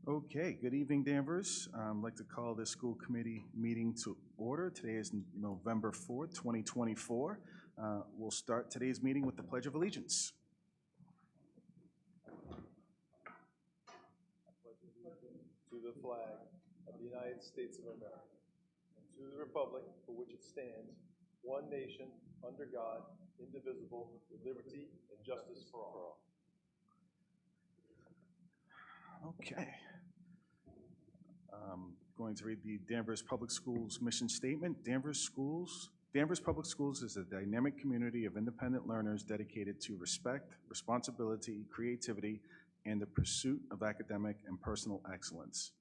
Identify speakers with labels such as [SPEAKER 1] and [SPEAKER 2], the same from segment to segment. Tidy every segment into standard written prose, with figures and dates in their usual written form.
[SPEAKER 1] Okay, good evening, Danvers. I'd like to call this school committee meeting to order. Today is November 4th, 2024. We'll start today's meeting with the Pledge of Allegiance.
[SPEAKER 2] I pledge allegiance to the flag of the United States of America and to the republic for which it stands, one nation, under God, indivisible, with liberty and justice for all.
[SPEAKER 1] Okay. Going to read the Danvers Public Schools mission statement. Danvers Public Schools is a dynamic community of independent learners dedicated to respect, responsibility, creativity, and the pursuit of academic and personal excellence.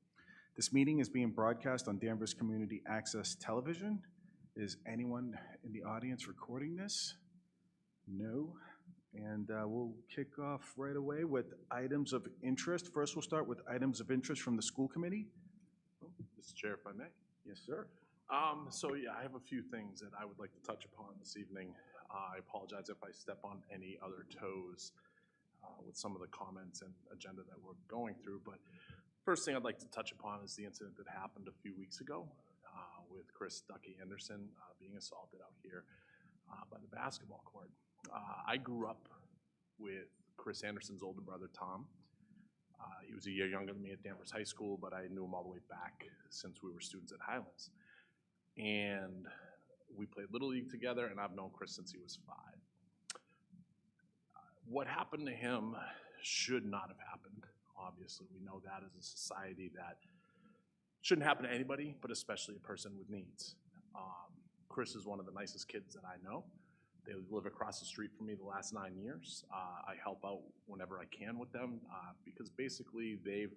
[SPEAKER 1] This meeting is being broadcast on Danvers Community Access Television. Is anyone in the audience recording this? No. And we'll kick off right away with items of interest. First, we'll start with items of interest from the school committee.
[SPEAKER 3] Mr. Chair, if I may.
[SPEAKER 1] Yes, sir.
[SPEAKER 3] I have a few things that I would like to touch upon this evening. I apologize if I step on any other toes with some of the comments and agenda that we're going through, but first thing I'd like to touch upon is the incident that happened a few weeks ago with Chris Ducky Anderson being assaulted out here by the basketball court. I grew up with Chris Anderson's older brother, Tom. He was a year younger than me at Danvers High School, but I knew him all the way back since we were students at Highlands. And we played Little League together, and I've known Chris since he was 5. What happened to him should not have happened. Obviously, we know that as a society that shouldn't happen to anybody, but especially a person with needs. Chris is one of the nicest kids that I know. They live across the street from me the last 9 years. I help out whenever I can with them because basically they've,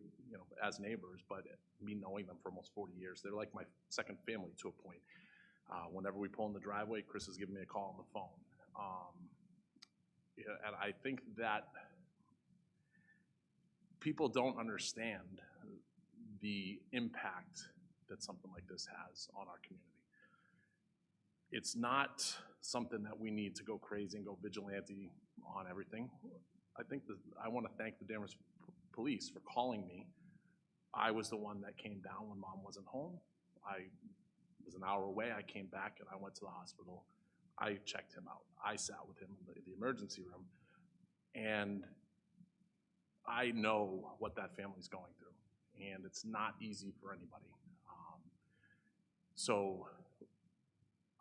[SPEAKER 3] as neighbors, but me knowing them for almost 40 years, they're like my second family to a point. Whenever we pull in the driveway, Chris is giving me a call on the phone. And I think that people don't understand the impact that something like this has on our community. It's not something that we need to go crazy and go vigilante on everything. I want to thank the Danvers police for calling me. I was the one that came down when Mom wasn't home. I was an hour away. I came back and I went to the hospital. I checked him out. I sat with him in the emergency room. And I know what that family's going through. And it's not easy for anybody. So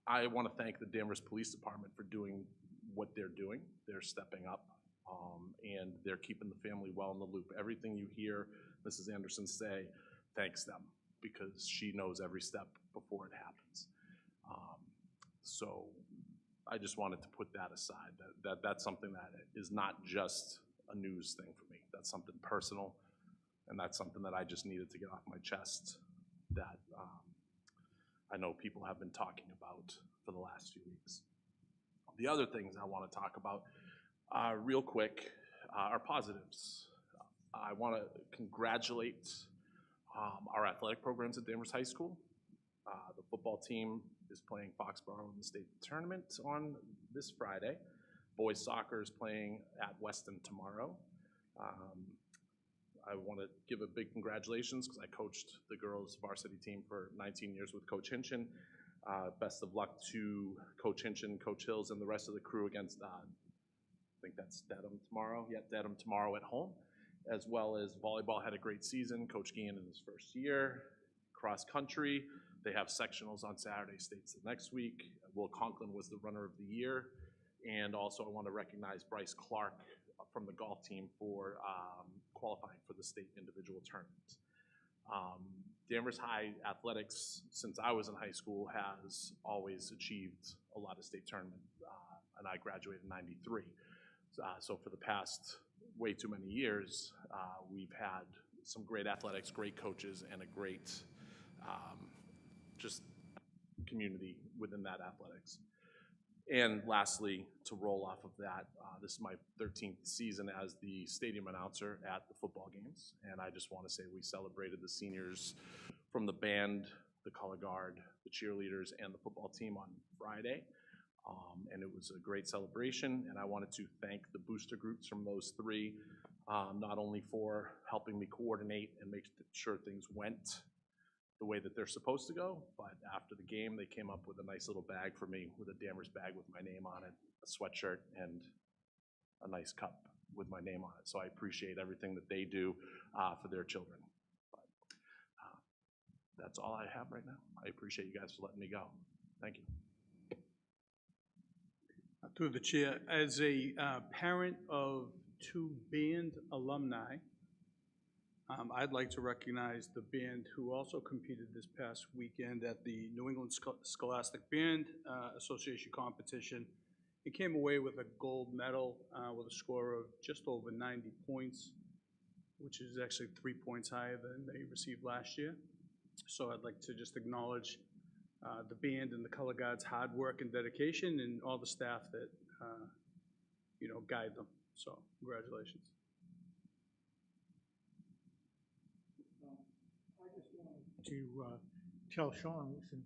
[SPEAKER 3] I want to thank the Danvers Police Department for doing what they're doing. They're stepping up, and they're keeping the family well in the loop. Everything you hear Mrs. Anderson say, thanks them, because she knows every step before it happens. So I just wanted to put that aside. That's something that is not just a news thing for me. That's something personal, and that's something that I just needed to get off my chest that I know people have been talking about for the last few weeks. The other things I want to talk about real quick are positives. I want to congratulate our athletic programs at Danvers High School. The football team is playing Foxborough in the state tournament on this Friday. Boys soccer is playing at Weston tomorrow. I want to give a big congratulations because I coached the girls varsity team for 19 years with Coach Hinchin. Best of luck to Coach Hinchin, Coach Hills, and the rest of the crew against, I think that's Dedham tomorrow. Yeah, Dedham tomorrow at home, as well as volleyball had a great season. Coach Guillen in his first year. Cross country, they have sectionals on Saturday, states the next week. Will Conklin was the runner of the year. And also I want to recognize Bryce Clark from the golf team for qualifying for the state individual tournament. Danvers High athletics, since I was in high school, has always achieved a lot of state tournament, and I graduated in '93. So for the past way too many years, we've had some great athletics, great coaches, and a great just community within that athletics. And lastly, to roll off of that, this is my 13th season as the stadium announcer at the football games. And I just want to say we celebrated the seniors from the band, the color guard, the cheerleaders, and the football team on Friday. And it was a great celebration. And I wanted to thank the booster groups from those three not only for helping me coordinate and make sure things went the way that they're supposed to go, but after the game, they came up with a nice little bag for me with a Danvers bag with my name on it, a sweatshirt, and a nice cup with my name on it. So I appreciate everything that they do for their children. But that's all I have right now. I appreciate you guys for letting me go. Thank you.
[SPEAKER 4] Through the chair, as a parent of 2 band alumni, I'd like to recognize the band who also competed this past weekend at the New England Scholastic Band Association competition. It came away with a gold medal with a score of just over 90 points, which is actually 3 points higher than they received last year. So I'd like to just acknowledge the band and the color guard's hard work and dedication, and all the staff that guide them. So congratulations.
[SPEAKER 5] I just wanted to tell Sean, listen,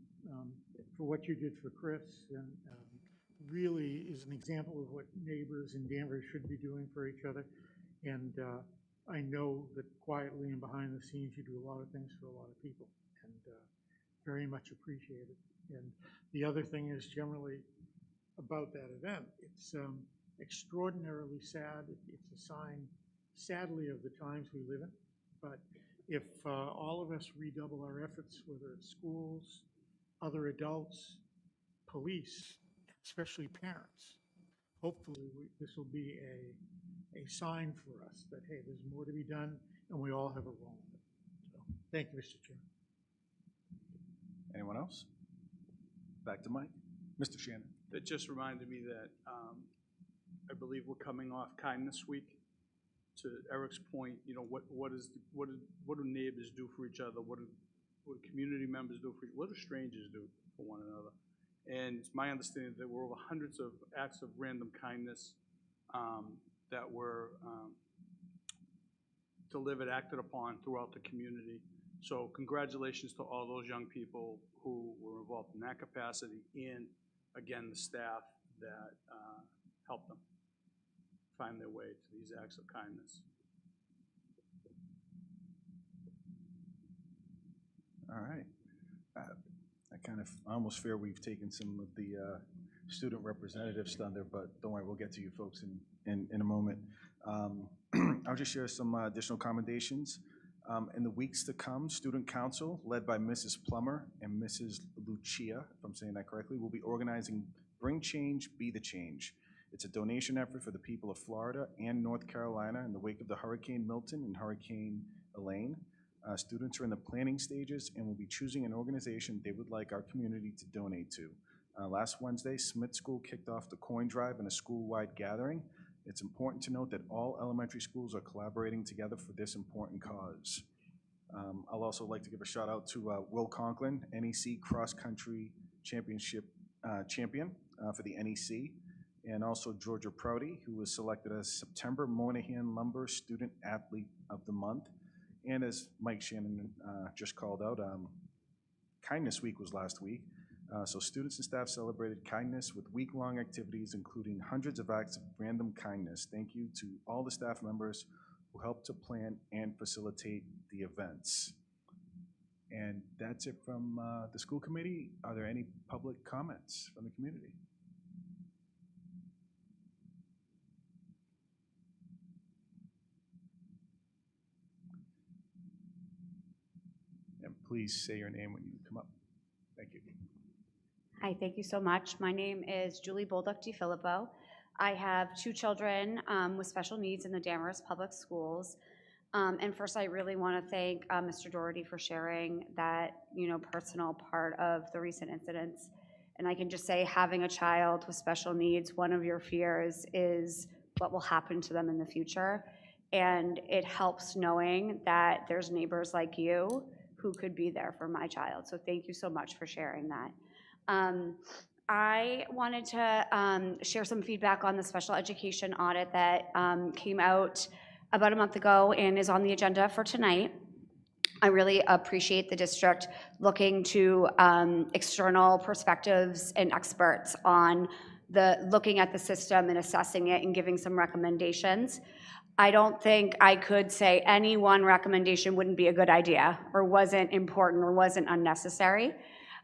[SPEAKER 5] for what you did for Chris, and really is an example of what neighbors in Danvers should be doing for each other. And I know that quietly and behind the scenes, you do a lot of things for a lot of people, and very much appreciated. And the other thing is generally about that event. It's extraordinarily sad. It's a sign, sadly, of the times we live in. But if all of us redouble our efforts, whether it's schools, other adults, police, especially parents, hopefully this will be a sign for us that, hey, there's more to be done, and we all have a role in it. So, thank you, Mr. Chairman.
[SPEAKER 1] Anyone else? Back to Mike. Mr. Shannon.
[SPEAKER 4] That just reminded me that I believe we're coming off Kindness Week. To Eric's point, what do neighbors do for each other? What do community members do for each other? What do strangers do for one another? And it's my understanding that there were over hundreds of acts of random kindness that were delivered, acted upon throughout the community. So congratulations to all those young people who were involved in that capacity, and again, the staff that helped them find their way to these acts of kindness.
[SPEAKER 1] All right. I kind of almost fear we've taken some of the student representatives' thunder, but don't worry, we'll get to you folks in a moment. I'll just share some additional commendations. In the weeks to come, Student Council, led by Mrs. Plummer and Mrs. Lucia, if I'm saying that correctly, will be organizing Bring Change, Be the Change. It's a donation effort for the people of Florida and North Carolina in the wake of the Hurricane Milton and Hurricane Elaine. Students are in the planning stages and will be choosing an organization they would like our community to donate to. Last Wednesday, Smith School kicked off the coin drive in a school-wide gathering. It's important to note that all elementary schools are collaborating together for this important cause. I'll also like to give a shout out to Will Conklin, NEC Cross Country Championship champion for the NEC, and also Georgia Prouty, who was selected as September Moynihan Lumber Student Athlete of the Month. And as Mike Shannon just called out, Kindness Week was last week. So students and staff celebrated kindness with week-long activities, including hundreds of acts of random kindness. Thank you to all the staff members who helped to plan and facilitate the events. And that's it from the school committee. Are there any public comments from the community? And please say your name when you come up. Thank you.
[SPEAKER 6] Hi, thank you so much. My name is Julie Bolduc DiFilippo. I have 2 children with special needs in the Danvers Public Schools. And first, I really want to thank Mr. Doherty for sharing that, personal part of the recent incidents. And I can just say, having a child with special needs, one of your fears is what will happen to them in the future. And it helps knowing that there's neighbors like you who could be there for my child. So thank you so much for sharing that. I wanted to share some feedback on the special education audit that came out about a month ago and is on the agenda for tonight. I really appreciate the district looking to external perspectives and experts on looking at the system and assessing it and giving some recommendations. I don't think I could say any one recommendation wouldn't be a good idea, or wasn't important, or wasn't unnecessary.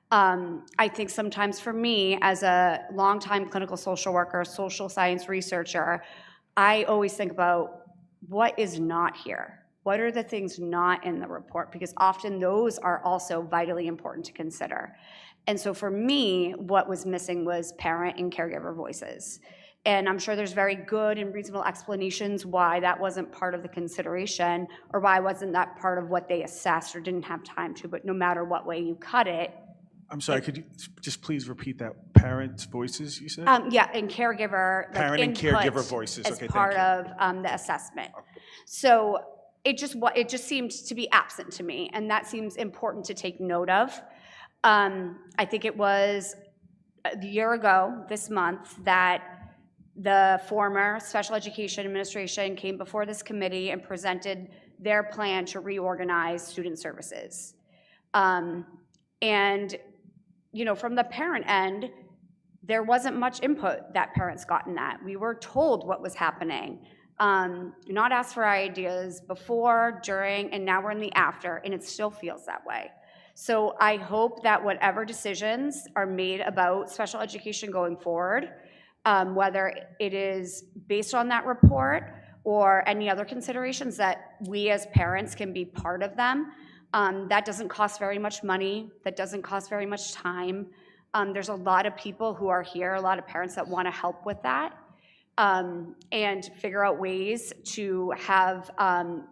[SPEAKER 6] I think sometimes for me, as a longtime clinical social worker, social science researcher, I always think about what is not here. What are the things not in the report? Because often those are also vitally important to consider. And so for me, what was missing was parent and caregiver voices. And I'm sure there's very good and reasonable explanations why that wasn't part of the consideration, or why wasn't that part of what they assessed or didn't have time to, but no matter what way you cut it.
[SPEAKER 1] I'm sorry, could you just please repeat that? Parents' voices, you said?
[SPEAKER 6] Yeah, and caregiver, like,
[SPEAKER 1] Parent and
[SPEAKER 6] input
[SPEAKER 1] caregiver voices.
[SPEAKER 6] as
[SPEAKER 1] Okay, thank
[SPEAKER 6] part
[SPEAKER 1] you.
[SPEAKER 6] of the assessment. So it just seemed to be absent to me, and that seems important to take note of. I think it was a year ago this month that the former Special Education Administration came before this committee and presented their plan to reorganize student services. And, you know, from the parent end, there wasn't much input that parents got in that. We were told what was happening. Not asked for ideas before, during, and now we're in the after, and it still feels that way. So I hope that whatever decisions are made about special education going forward, whether it is based on that report or any other considerations, that we as parents can be part of them. That doesn't cost very much money, that doesn't cost very much time. There's a lot of people who are here, a lot of parents that want to help with that, and figure out ways to have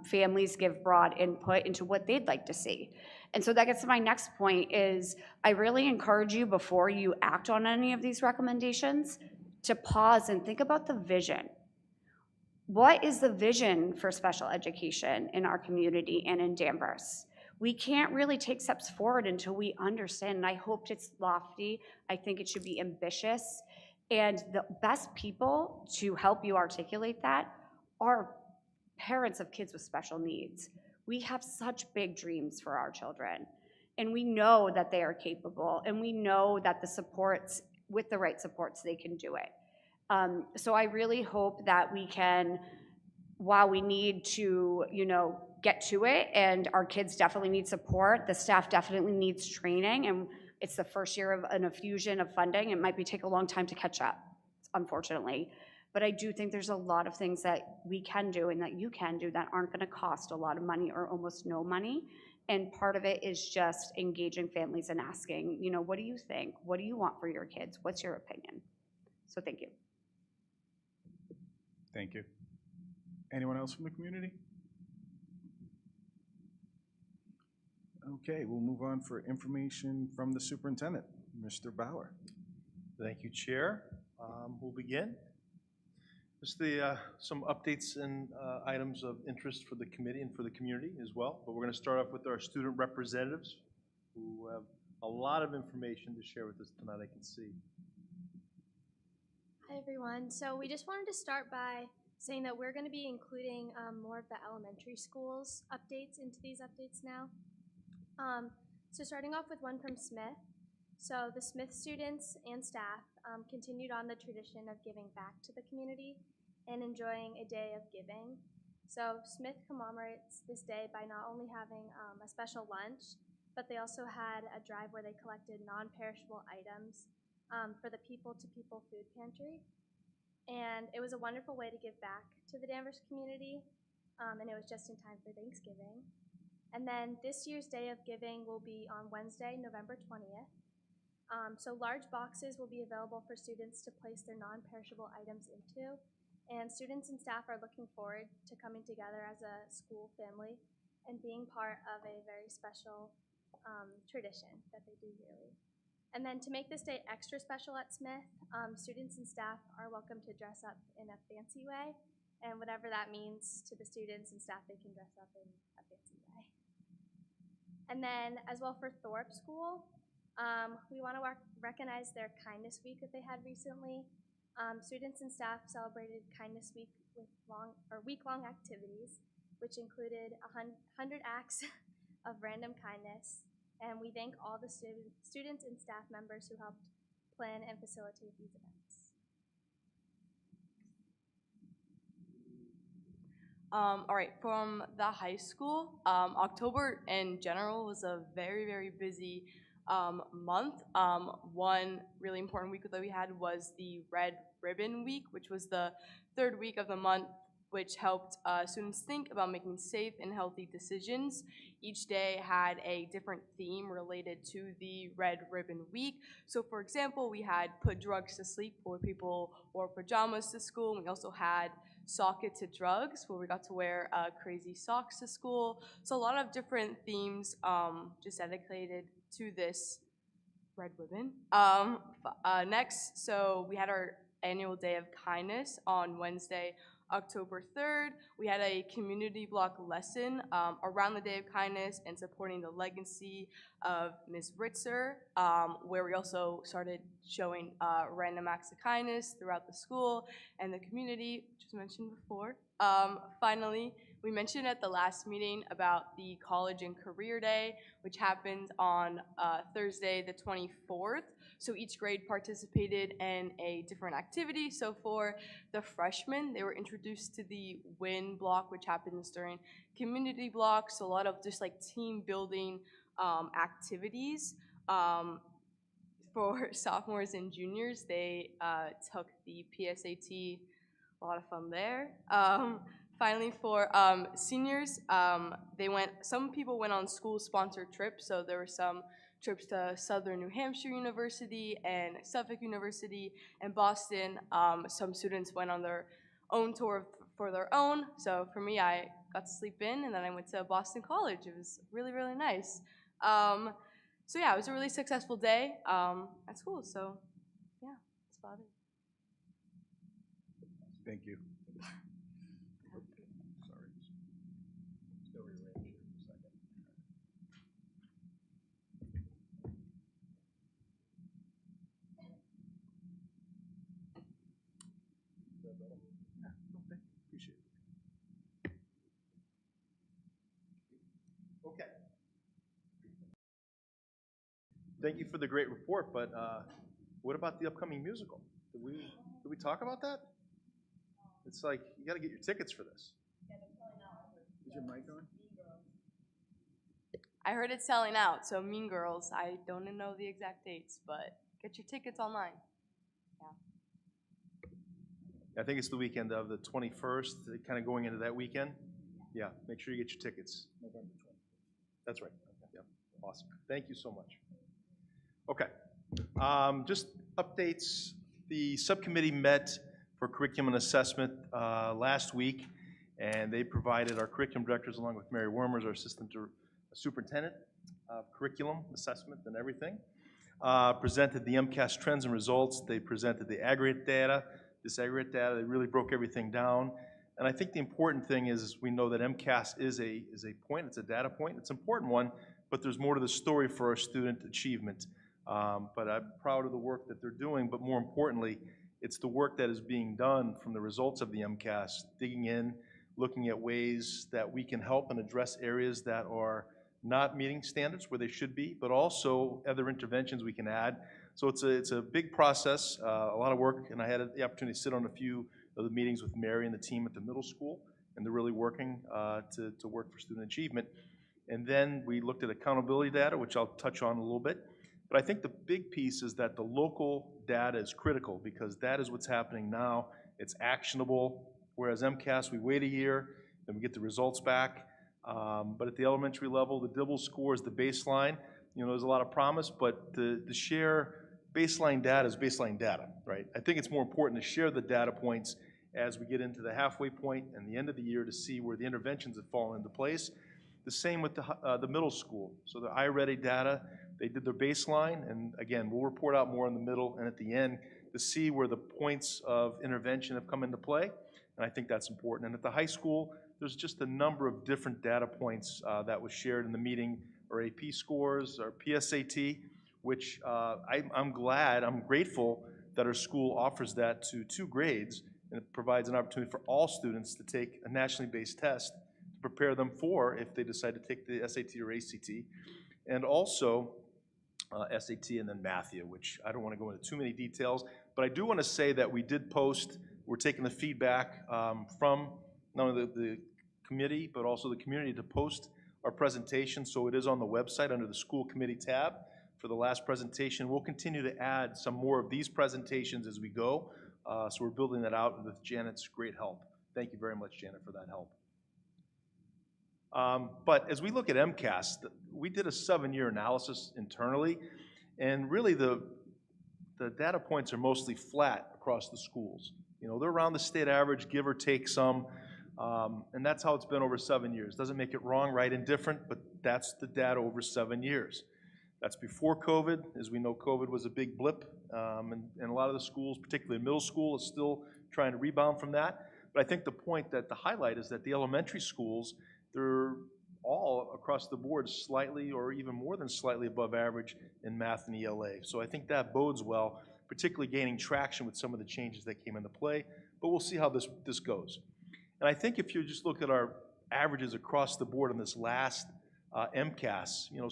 [SPEAKER 6] families give broad input into what they'd like to see. And so that gets to my next point is, I really encourage you, before you act on any of these recommendations, to pause and think about the vision. What is the vision for special education in our community and in Danvers? We can't really take steps forward until we understand, and I hope it's lofty. I think it should be ambitious. And the best people to help you articulate that are parents of kids with special needs. We have such big dreams for our children, and we know that they are capable, and we know that the supports, with the right supports, they can do it. So I really hope that we can, while we need to, you know, get to it, and our kids definitely need support, the staff definitely needs training, and it's the first year of an infusion of funding. It might take a long time to catch up, unfortunately. But I do think there's a lot of things that we can do and that you can do that aren't gonna cost a lot of money or almost no money. And part of it is just engaging families and asking, you know, what do you think? What do you want for your kids? What's your opinion? So thank you.
[SPEAKER 1] Thank you. Anyone else from the community? Okay, we'll move on for information from the superintendent, Mr. Bauer.
[SPEAKER 2] Thank you, Chair. We'll begin. Just some updates and items of interest for the committee and for the community as well. But we're going to start off with our student representatives, who have a lot of information to share with us tonight, I can see.
[SPEAKER 7] Hi everyone. So we just wanted to start by saying that we're going to be including more of the elementary schools updates into these updates now. So starting off with one from Smith. So the Smith students and staff continued on the tradition of giving back to the community and enjoying a day of giving. So Smith commemorates this day by not only having a special lunch, but they also had a drive where they collected non-perishable items for the People to People food pantry. And it was a wonderful way to give back to the Danvers community, and it was just in time for Thanksgiving. And then this year's Day of Giving will be on Wednesday, November 20th. So large boxes will be available for students to place their non-perishable items into, and students and staff are looking forward to coming together as a school family and being part of a very special tradition that they do yearly. And then to make this day extra special at Smith, students and staff are welcome to dress up in a fancy way, and whatever that means to the students and staff, they can dress up in a fancy way. And then as well for Thorpe School, we want to recognize their Kindness Week that they had recently. Students and staff celebrated Kindness Week with week-long activities, which included 100 acts of random kindness. And we thank all the students and staff members who helped plan and facilitate these events.
[SPEAKER 8] All right, from the high school, October in general was a very, very busy month. One really important week that we had was the Red Ribbon Week, which was the third week of the month, which helped students think about making safe and healthy decisions. Each day had a different theme related to the Red Ribbon Week. So for example, we had Put Drugs to Sleep, where people wore pajamas to school. And we also had Sock It to Drugs, where we got to wear crazy socks to school. So a lot of different themes just dedicated to this red ribbon. Next, so we had our annual Day of Kindness on Wednesday, October 3rd. We had a community block lesson around the Day of Kindness and supporting the legacy of Ms. Ritzer, where we also started showing random acts of kindness throughout the school and the community, which was mentioned before. Finally, we mentioned at the last meeting about the College and Career Day, which happened on Thursday the 24th. So each grade participated in a different activity. So for the freshmen, they were introduced to the WIN block, which happens during community blocks. So a lot of just like team building activities. For sophomores and juniors, they took the PSAT, a lot of fun there. Finally, for seniors, some people went on school-sponsored trips, so there were some trips to Southern New Hampshire University and Suffolk University and Boston. Some students went on their own tour for their own. So for me, I got to sleep in, and then I went to Boston College. It was really, really nice. So yeah, it was a really successful day at school. So yeah, that's about it.
[SPEAKER 1] Thank you.
[SPEAKER 3] Sorry. Still rearrange here for a second.
[SPEAKER 1] Appreciate it.
[SPEAKER 2] Okay. Thank you for the great report, but what about the upcoming musical? Did we talk about that? It's like, you gotta get your tickets for this.
[SPEAKER 1] Is your mic on?
[SPEAKER 8] I heard it's selling out, so Mean Girls, I don't know the exact dates, but get your tickets online.
[SPEAKER 2] I think it's the weekend of the 21st, kind of going into that weekend. Yeah, make sure you get your tickets.
[SPEAKER 1] November 20th.
[SPEAKER 2] That's right. Yeah, awesome. Thank you so much. Okay, just updates. The subcommittee met for curriculum and assessment last week, and they provided our curriculum directors, along with Mary Wormers, our assistant superintendent of curriculum assessment and everything, presented the MCAS trends and results. They presented the aggregate data, disaggregate data. They really broke everything down. And I think the important thing is we know that MCAS is a point, it's a data point, it's an important one, but there's more to the story for our student achievement. But I'm proud of the work that they're doing, but more importantly, it's the work that is being done from the results of the MCAS, digging in, looking at ways that we can help and address areas that are not meeting standards where they should be, but also other interventions we can add. So it's a big process, a lot of work, and I had the opportunity to sit on a few of the meetings with Mary and the team at the middle school, and they're really working to work for student achievement. And then we looked at accountability data, which I'll touch on a little bit. But I think the big piece is that the local data is critical because that is what's happening now. It's actionable, whereas MCAS, we wait a year, then we get the results back. But at the elementary level, the DIBEL score is the baseline. You know, there's a lot of promise, but to share baseline data is baseline data, right? I think it's more important to share the data points as we get into the halfway point and the end of the year to see where the interventions have fallen into place. The same with the middle school. So the iReady data, they did their baseline, and again, we'll report out more in the middle and at the end to see where the points of intervention have come into play, and I think that's important. And at the high school, there's just a number of different data points that was shared in the meeting, our AP scores, our PSAT, which I'm glad, I'm grateful that our school offers that to 2 grades, and it provides an opportunity for all students to take a nationally based test to prepare them for if they decide to take the SAT or ACT, and also SAT and then Mathia, which I don't want to go into too many details, but I do want to say that we did post, we're taking the feedback from not only the committee, but also the community to post our presentation, so it is on the website under the school committee tab for the last presentation. We'll continue to add some more of these presentations as we go, so we're building that out with Janet's great help. Thank you very much, Janet, for that help. But as we look at MCAS, we did a 7-year analysis internally, and really the data points are mostly flat across the schools. You know, they're around the state average, give or take some, and that's how it's been over 7 years. Doesn't make it wrong, right, indifferent, but that's the data over 7 years. That's before COVID. As we know, COVID was a big blip, and a lot of the schools, particularly middle school, is still trying to rebound from that. But I think the point that the highlight is that the elementary schools, they're all across the board slightly or even more than slightly above average in math and ELA. So I think that bodes well, particularly gaining traction with some of the changes that came into play, but we'll see how this goes. And I think if you just look at our averages across the board on this last MCAS, you know,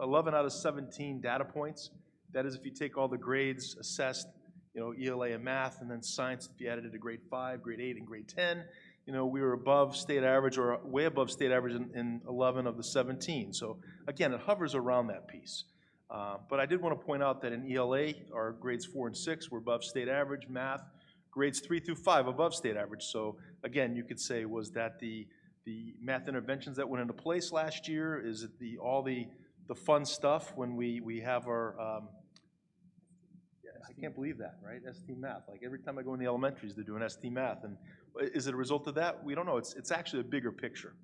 [SPEAKER 2] 11 out of 17 data points. That is if you take all the grades assessed, you know, ELA and math, and then science, if you added it to grade 5, grade 8, and grade 10, you know, we were above state average or way above state average in 11 of the 17. So again, it hovers around that piece. But I did want to point out that in ELA, our grades 4 and 6 were above state average. Math, grades 3 through 5 above state average. So again, you could say, was that the math interventions that went into place last year? Is it all the fun stuff when we have our, I can't believe that, right? ST math. Like every time I go in the elementaries, they're doing ST math. And is it a result of that? We don't know. It's actually a bigger picture.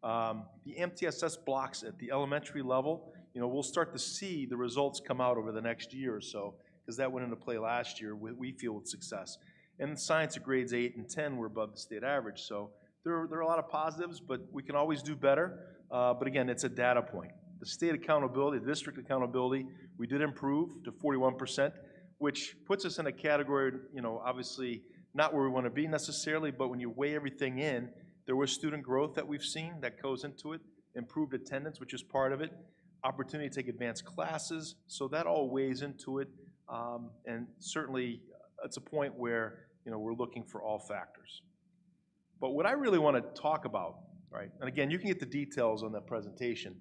[SPEAKER 2] The MTSS blocks at the elementary level, you know, we'll start to see the results come out over the next year or so, because that went into play last year, we feel, with success. And science at grades 8 and 10 were above the state average. So there are a lot of positives, but we can always do better. But again, it's a data point. The state accountability, the district accountability, we did improve to 41%, which puts us in a category, you know, obviously not where we want to be necessarily, but when you weigh everything in, there was student growth that we've seen that goes into it, improved attendance, which is part of it, opportunity to take advanced classes, so that all weighs into it, and certainly it's a point where, you know, we're looking for all factors. But what I really want to talk about, right, and again, you can get the details on that presentation.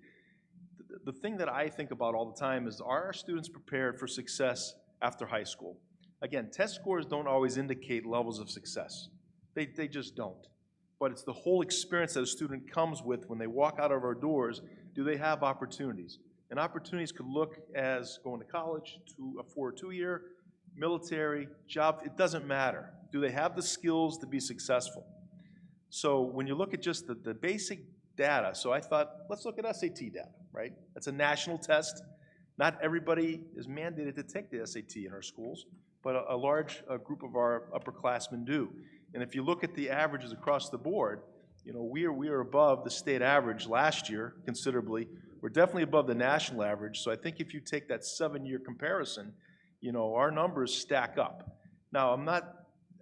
[SPEAKER 2] The thing that I think about all the time is, are our students prepared for success after high school? Again, test scores don't always indicate levels of success. They just don't. But it's the whole experience that a student comes with when they walk out of our doors. Do they have opportunities? And opportunities could look as going to college, for a 2-year, military, job, it doesn't matter. Do they have the skills to be successful? So when you look at just the basic data, so I thought, let's look at SAT data, right? That's a national test. Not everybody is mandated to take the SAT in our schools, but a large group of our upperclassmen do. And if you look at the averages across the board, you know, we are above the state average last year considerably. We're definitely above the national average. So I think if you take that 7-year comparison, you know, our numbers stack up. Now,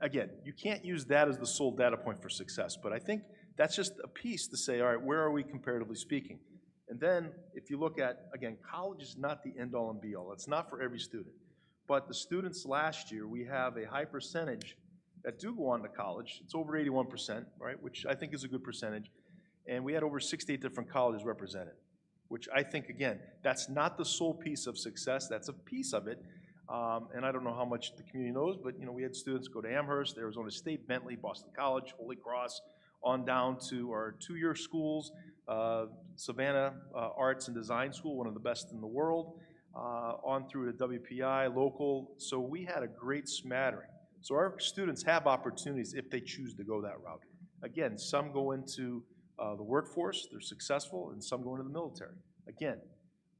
[SPEAKER 2] again, you can't use that as the sole data point for success, but I think that's just a piece to say, all right, where are we comparatively speaking? And then if you look at, again, college is not the end-all and be-all. It's not for every student. But the students last year, we have a high percentage that do go on to college. It's over 81%, right, which I think is a good percentage. And we had over 68 different colleges represented, which I think, again, that's not the sole piece of success. That's a piece of it. And I don't know how much the community knows, but, you know, we had students go to Amherst, Arizona State, Bentley, Boston College, Holy Cross, on down to our 2-year schools, Savannah Arts and Design School, one of the best in the world, on through to WPI, local. So we had a great smattering. So our students have opportunities if they choose to go that route. Again, some go into the workforce, they're successful, and some go into the military. Again,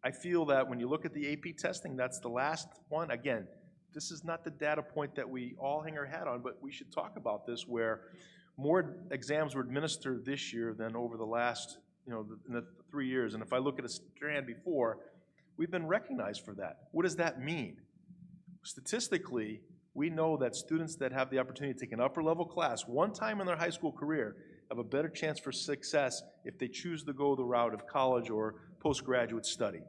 [SPEAKER 2] I feel that when you look at the AP testing, that's the last one. Again, this is not the data point that we all hang our hat on, but we should talk about this, where more exams were administered this year than over the last, you know, in the 3 years. And if I look at a strand before, we've been recognized for that. What does that mean? Statistically, we know that students that have the opportunity to take an upper level class one time in their high school career have a better chance for success if they choose to go the route of college or postgraduate study.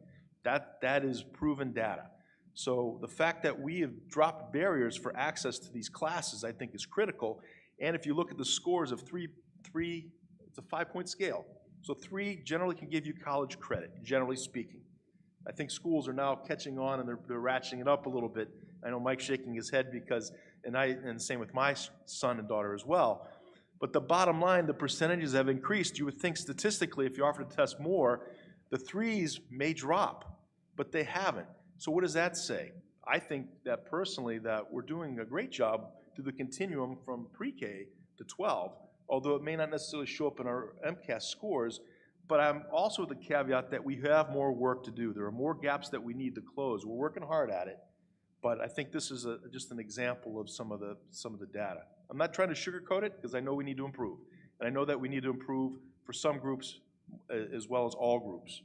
[SPEAKER 2] That is proven data. So the fact that we have dropped barriers for access to these classes, I think, is critical. And if you look at the scores of 3 It's a 5-point scale. So 3 generally can give you college credit, generally speaking. I think schools are now catching on and they're ratcheting it up a little bit. I know Mike's shaking his head because, and same with my son and daughter as well. But the bottom line, the percentages have increased. You would think statistically, if you offer to test more, the 3s may drop, but they haven't. So what does that say? I think that personally that we're doing a great job through the continuum from pre-K to 12, although it may not necessarily show up in our MCAS scores, but I'm also with the caveat that we have more work to do. There are more gaps that we need to close. We're working hard at it, but I think this is just an example of some of the data. I'm not trying to sugarcoat it because I know we need to improve, and I know that we need to improve for some groups as well as all groups.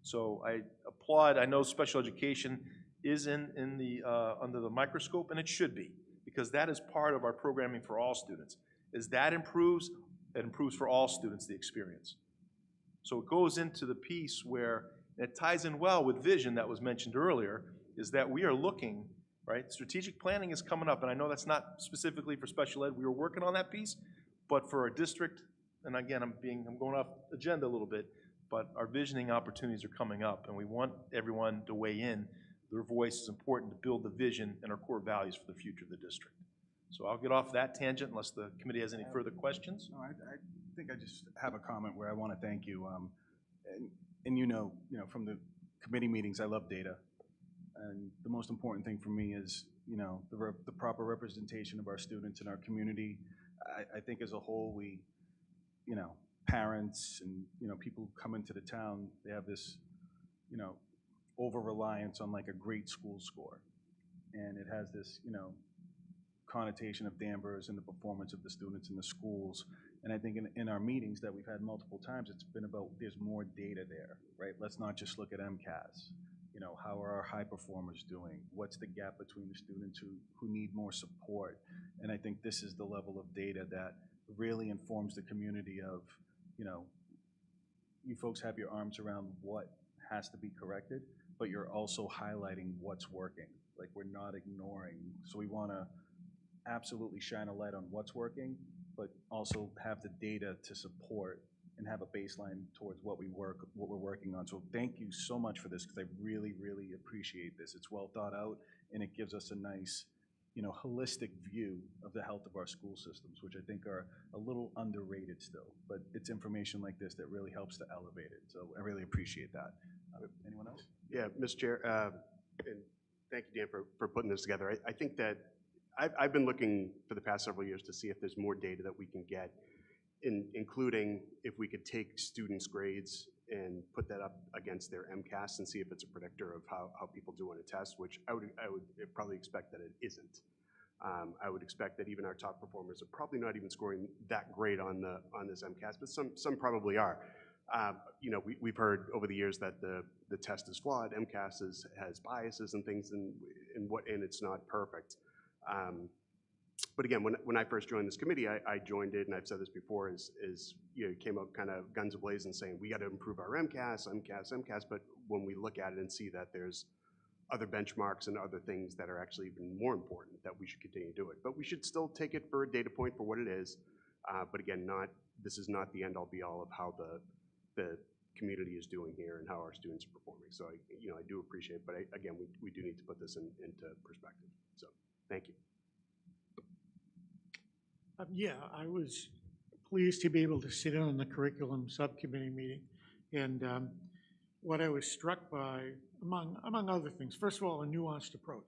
[SPEAKER 2] So I applaud. I know special education is in the under the microscope, and it should be, because that is part of our programming for all students. As that improves, it improves for all students the experience. So it goes into the piece where it ties in well with vision that was mentioned earlier, is that we are looking, right? Strategic planning is coming up, and I know that's not specifically for special ed. We are working on that piece, but for our district, and again, I'm going off agenda a little bit, but our visioning opportunities are coming up, and we want everyone to weigh in. Their voice is important to build the vision and our core values for the future of the district. So I'll get off that tangent unless the committee has any further questions.
[SPEAKER 1] No, I think I just have a comment where I want to thank you. And you know, from the committee meetings, I love data. And the most important thing for me is, the proper representation of our students in our community. I think as a whole, we, parents and, people who come into the town, they have this, over-reliance on like a great school score. And it has this, connotation of Danvers and the performance of the students in the schools. And I think in our meetings that we've had multiple times, it's been about there's more data there, right? Let's not just look at MCAS. How are our high performers doing? What's the gap between the students who need more support? And I think this is the level of data that really informs the community of, you folks have your arms around what has to be corrected, but you're also highlighting what's working. Like, we're not ignoring. So we want to absolutely shine a light on what's working, but also have the data to support and have a baseline towards what we're working on. So thank you so much for this, because I really, really appreciate this. It's well thought out, and it gives us a nice, holistic view of the health of our school systems, which I think are a little underrated still. But it's information like this that really helps to elevate it. So I really appreciate that. Anyone else?
[SPEAKER 9] Yeah, Mr. Chair, and thank you, Dan, for putting this together. I think that I've been looking for the past several years to see if there's more data that we can get, including if we could take students' grades and put that up against their MCAS and see if it's a predictor of how people do on a test, which I would probably expect that it isn't. I would expect that even our top performers are probably not even scoring that great on this MCAS, but some probably are. We've heard over the years that the test is flawed, MCAS has biases and things, and it's not perfect. But again, when I first joined this committee, I joined it, and I've said this before, came up kind of guns a-blazing saying, we got to improve our MCAS, but when we look at it and see that there's other benchmarks and other things that are actually even more important, that we should continue to do it. But we should still take it for a data point for what it is. But again, this is not the end-all be-all of how the community is doing here and how our students are performing. So I do appreciate it, but again, we do need to put this into perspective. So thank you.
[SPEAKER 5] Yeah, I was pleased to be able to sit in on the curriculum subcommittee meeting. And what I was struck by, among other things, first of all, a nuanced approach.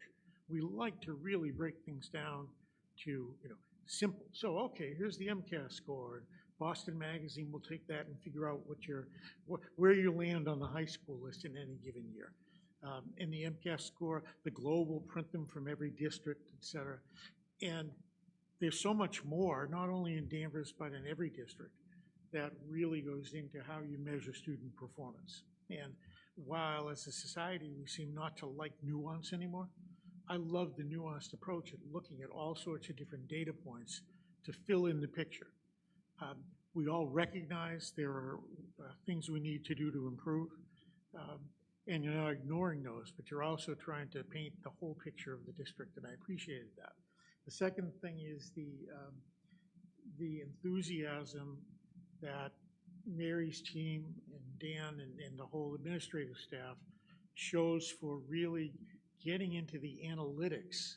[SPEAKER 5] We like to really break things down to, simple. So, okay, here's the MCAS score. Boston Magazine will take that and figure out where you land on the high school list in any given year. And the MCAS score, the Globe will print them from every district, et cetera. And there's so much more, not only in Danvers, but in every district, that really goes into how you measure student performance. And while as a society we seem not to like nuance anymore, I love the nuanced approach at looking at all sorts of different data points to fill in the picture. We all recognize there are things we need to do to improve, and you're not ignoring those, but you're also trying to paint the whole picture of the district, and I appreciated that. The second thing is the enthusiasm that Mary's team and Dan and the whole administrative staff shows for really getting into the analytics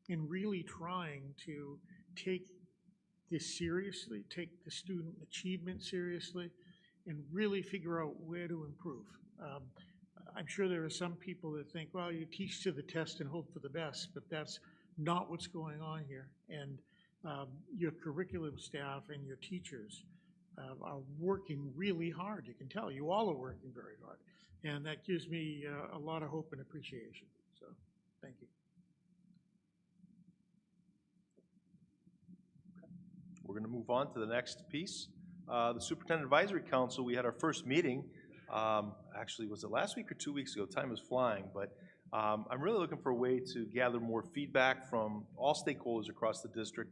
[SPEAKER 5] and really trying to take this seriously, take the student achievement seriously, and really figure out where to improve. I'm sure there are some people that think, well, you teach to the test and hope for the best, but that's not what's going on here. And your curriculum staff and your teachers are working really hard. You can tell you all are working very hard. And that gives me a lot of hope and appreciation. So, thank you.
[SPEAKER 2] We're going to move on to the next piece. The Superintendent Advisory Council, we had our first meeting. Actually, was it last week or 2 weeks ago? Time is flying, but I'm really looking for a way to gather more feedback from all stakeholders across the district.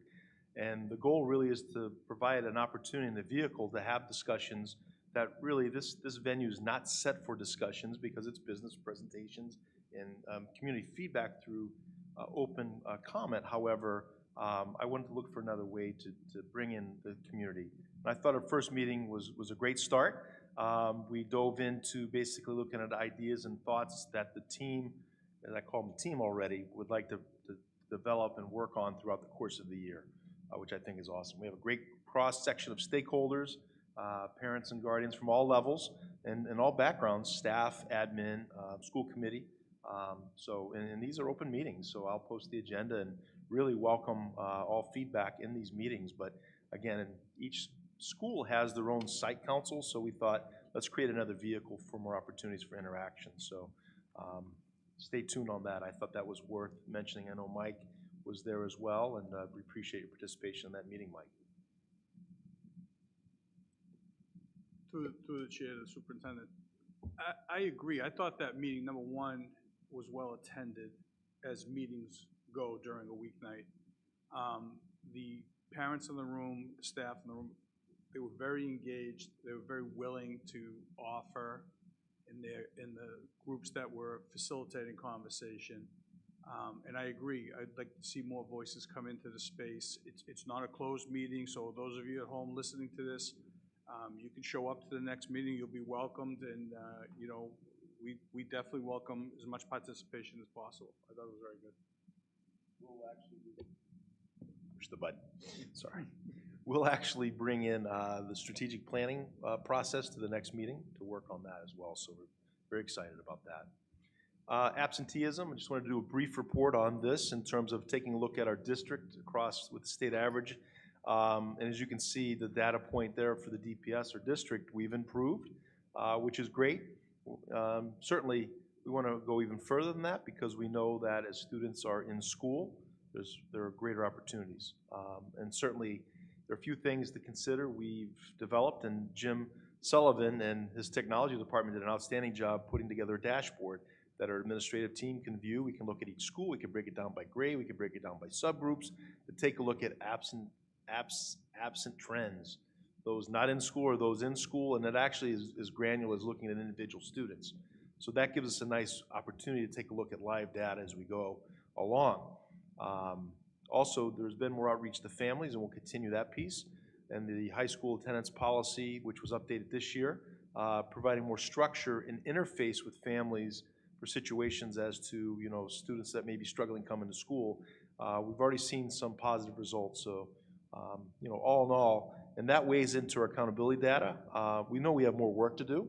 [SPEAKER 2] And the goal really is to provide an opportunity and a vehicle to have discussions that really this venue is not set for discussions because it's business presentations and community feedback through open comment. However, I wanted to look for another way to bring in the community. And I thought our first meeting was a great start. We dove into basically looking at ideas and thoughts that the team, and I call them the team already, would like to develop and work on throughout the course of the year, which I think is awesome. We have a great cross-section of stakeholders, parents and guardians from all levels and all backgrounds, staff, admin, school committee. And these are open meetings, so I'll post the agenda and really welcome all feedback in these meetings. But again, each school has their own site council, so we thought, let's create another vehicle for more opportunities for interaction. So stay tuned on that. I thought that was worth mentioning. I know Mike was there as well, and we appreciate your participation in that meeting, Mike.
[SPEAKER 4] Through the chair to the superintendent, I agree. I thought that meeting, number one, was well attended as meetings go during a weeknight. The parents in the room, the staff in the room, they were very engaged. They were very willing to offer in the groups that were facilitating conversation. And I agree. I'd like to see more voices come into the space. It's not a closed meeting, so those of you at home listening to this, you can show up to the next meeting. You'll be welcomed, and you know, we definitely welcome as much participation as possible. I thought it was very good.
[SPEAKER 2] We'll actually push the button. Sorry. We'll actually bring in the strategic planning process to the next meeting to work on that as well. So we're very excited about that. Absenteeism, I just want to do a brief report on this in terms of taking a look at our district across with the state average. And as you can see, the data point there for the DPS or district, we've improved, which is great. Certainly, we want to go even further than that because we know that as students are in school, there are greater opportunities. And certainly, there are a few things to consider. We've developed, and Jim Sullivan and his technology department did an outstanding job putting together a dashboard that our administrative team can view. We can look at each school. We can break it down by grade. We can break it down by subgroups to take a look at absent trends, those not in school or those in school, and it actually is granular as looking at individual students. So that gives us a nice opportunity to take a look at live data as we go along. Also, there's been more outreach to families, and we'll continue that piece. And the high school attendance policy, which was updated this year, providing more structure and interface with families for situations as to, you know, students that may be struggling coming to school. We've already seen some positive results. So, you know, all in all, and that weighs into our accountability data. We know we have more work to do,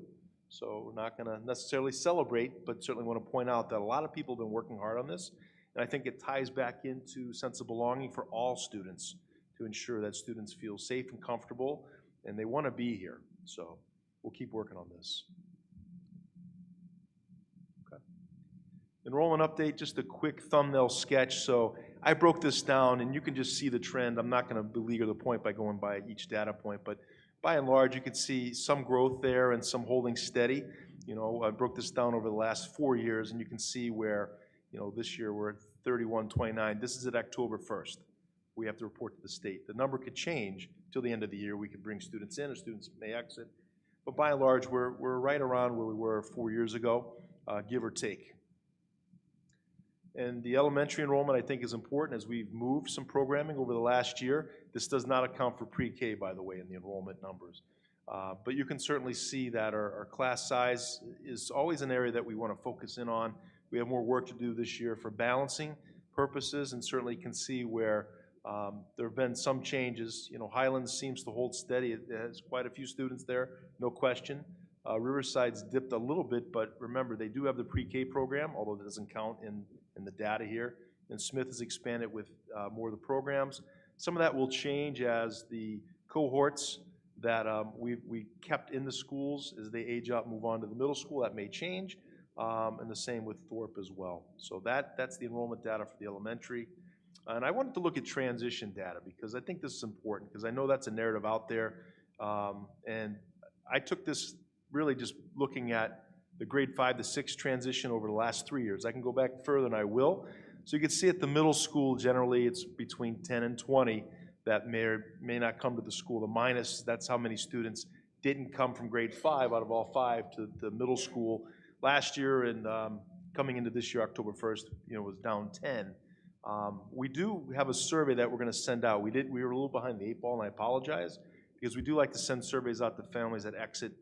[SPEAKER 2] so we're not going to necessarily celebrate, but certainly want to point out that a lot of people have been working hard on this. And I think it ties back into sense of belonging for all students to ensure that students feel safe and comfortable and they want to be here. So we'll keep working on this. Okay. Enrollment update, just a quick thumbnail sketch. So I broke this down and you can just see the trend. I'm not going to beleaguer the point by going by each data point, but by and large, you can see some growth there and some holding steady. You know, I broke this down over the last 4 years and you can see where, you know, this year we're at 3129. This is at October 1st. We have to report to the state. The number could change till the end of the year. We could bring students in or students may exit. But by and large, we're right around where we were 4 years ago, give or take. And the elementary enrollment, I think, is important as we've moved some programming over the last year. This does not account for pre-K, by the way, in the enrollment numbers.
[SPEAKER 10] But you can certainly see that our class size is always an area that we want to focus in on. We have more work to do this year for balancing purposes, and certainly can see where there have been some changes. You know, Highlands seems to hold steady. It has quite a few students there, no question. Riverside's dipped a little bit, but remember, they do have the pre-K program, although it doesn't count in the data here. And Smith has expanded with more of the programs. Some of that will change as the cohorts that we kept in the schools, as they age up, move on to the middle school, that may change. And the same with Thorpe as well. So that's the enrollment data for the elementary. And I wanted to look at transition data because I think this is important, because I know that's a narrative out there. And I took this really just looking at the grade 5 to 6 transition over the last 3 years. I can go back further, and I will. So you can see at the middle school, generally it's between 10 and 20 that may or may not come to the school. The minus, that's how many students didn't come from grade 5 out of all 5 to the middle school. Last year and coming into this year, October 1st, was down 10. We do have a survey that we're going to send out. We were a little behind the 8 ball, and I apologize, because we do like to send surveys out to families that exit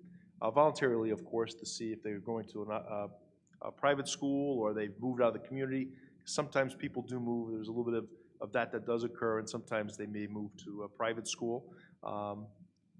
[SPEAKER 10] voluntarily, of course, to see if they're going to a private school or they've moved out of the community. Sometimes people do move. There's a little bit of that does occur, and sometimes they may move to a private school.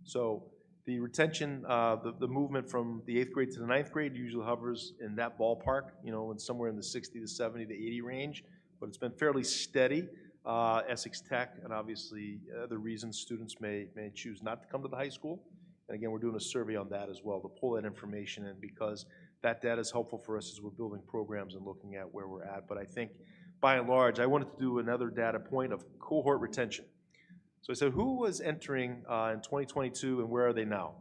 [SPEAKER 10] So the retention, the movement from the 8th grade to the 9th grade usually hovers in that ballpark, and somewhere in the 60 to 70 to 80 range, but it's been fairly steady. Essex Tech, and obviously other reasons students may choose not to come to the high school. And again, we're doing a survey on that as well to pull that information in, because that data is helpful for us as we're building programs and looking at where we're at. But I think, by and large, I wanted to do another data point of cohort retention. So I said, who was entering in 2022 and where are they now?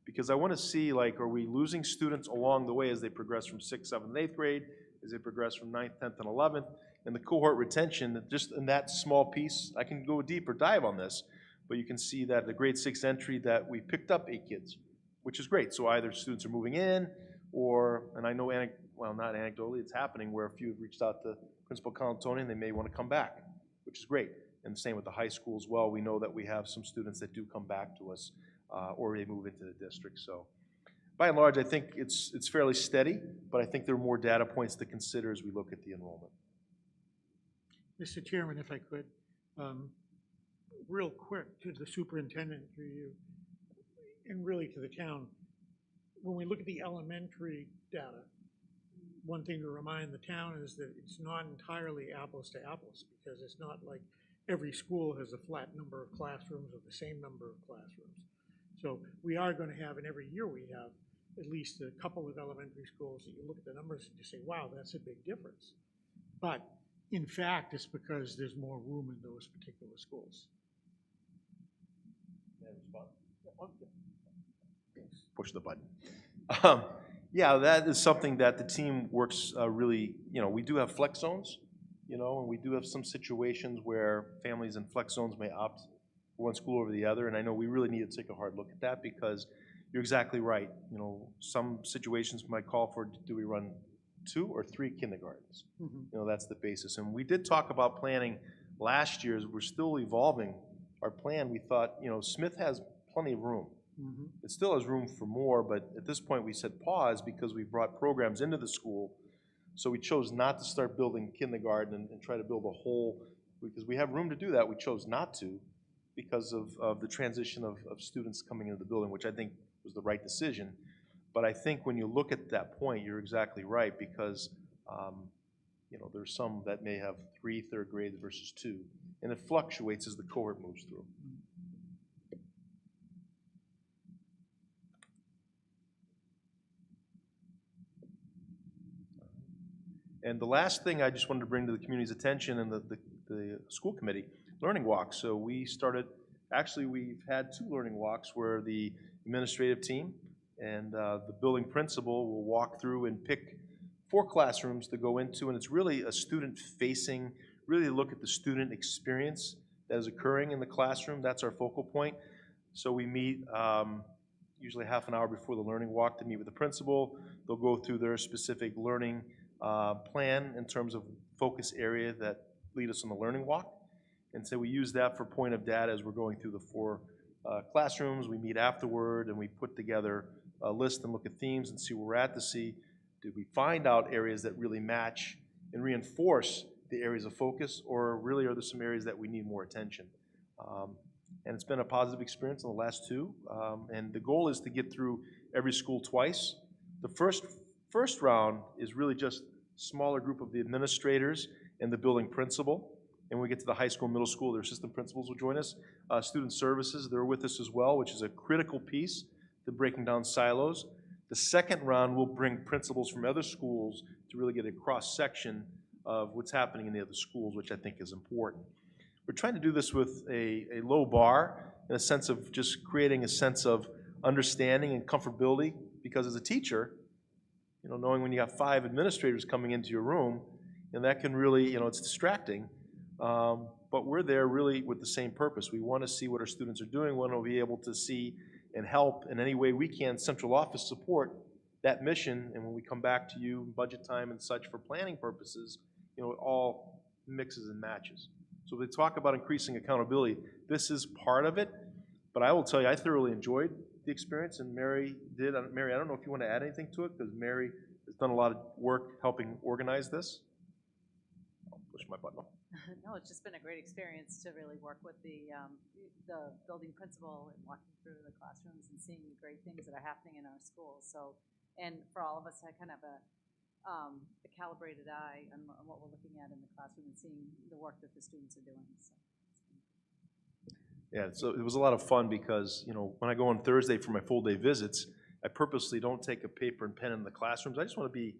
[SPEAKER 10] Because I want to see, like, are we losing students along the way as they progress from 6th, 7th, and 8th grade, as they progress from 9th, 10th, and 11th? And the cohort retention, just in that small piece, I can go a deeper dive on this, but you can see that the grade 6 entry that we picked up 8 kids, which is great. So either students are moving in, or, and I know, well, not anecdotally, it's happening where a few have reached out to Principal Colantoni and they may want to come back, which is great. And the same with the high school as well. We know that we have some students that do come back to us, or they move into the district. So by and large, I think it's fairly steady, but I think there are more data points to consider as we look at the enrollment.
[SPEAKER 5] Mr. Chairman, if I could, real quick to the superintendent, through you, and really to the town, when we look at the elementary data, one thing to remind the town is that it's not entirely apples to apples, because it's not like every school has a flat number of classrooms or the same number of classrooms. So we are going to have, and every year we have, at least a couple of elementary schools that you look at the numbers and you say, wow, that's a big difference. But in fact, it's because there's more room in those particular schools.
[SPEAKER 10] Push the button. Yeah, that is something that the team works really, we do have flex zones, and we do have some situations where families in flex zones may opt for one school over the other, and I know we really need to take a hard look at that, because you're exactly right. Some situations might call for, do we run 2 or 3 kindergartens?
[SPEAKER 5] Mm-hmm.
[SPEAKER 10] That's the basis. And we did talk about planning last year. As we're still evolving our plan, we thought, Smith has plenty of room.
[SPEAKER 5] Mm-hmm.
[SPEAKER 10] It still has room for more, but at this point we said pause because we brought programs into the school. So we chose not to start building kindergarten and try to build a whole, because we have room to do that. We chose not to because of the transition of students coming into the building, which I think was the right decision. But I think when you look at that point, you're exactly right, because there's some that may have 3 third grades versus 2, and it fluctuates as the cohort moves through. And the last thing I just wanted to bring to the community's attention and the school committee, learning walks. So we started, actually we've had 2 learning walks where the administrative team and the building principal will walk through and pick 4 classrooms to go into, and it's really a student-facing, really look at the student experience that is occurring in the classroom. That's our focal point. So we meet usually half an hour before the learning walk to meet with the principal. They'll go through their specific learning plan in terms of focus area that lead us on the learning walk. And so we use that for point of data as we're going through the 4 classrooms, we meet afterward, and we put together a list and look at themes and see where we're at to see, did we find out areas that really match and reinforce the areas of focus, or really are there some areas that we need more attention? And it's been a positive experience in the last two, and the goal is to get through every school twice. The first round is really just a smaller group of the administrators and the building principal. And when we get to the high school, middle school, their assistant principals will join us. Student services, they're with us as well, which is a critical piece to breaking down silos. The second round will bring principals from other schools to really get a cross-section of what's happening in the other schools, which I think is important. We're trying to do this with a low bar, in a sense of just creating a sense of understanding and comfortability, because as a teacher, knowing when you have 5 administrators coming into your room, and that can really, it's distracting. But we're there really with the same purpose. We want to see what our students are doing. We want to be able to see and help in any way we can, central office support that mission. And when we come back to you, budget time and such for planning purposes, it all mixes and matches. So we talk about increasing accountability. This is part of it, but I will tell you, I thoroughly enjoyed the experience, and Mary did. Mary, I don't know if you want to add anything to it, because Mary has done a lot of work helping organize this. I'll push my button.
[SPEAKER 11] No, it's just been a great experience to really work with the building principal and walking through the classrooms and seeing the great things that are happening in our schools. So, and for all of us, I kind of have a calibrated eye on what we're looking at in the classroom and seeing the work that the students are doing. So.
[SPEAKER 10] Yeah, so it was a lot of fun because, when I go on Thursday for my full-day visits, I purposely don't take a paper and pen in the classrooms. I just want to be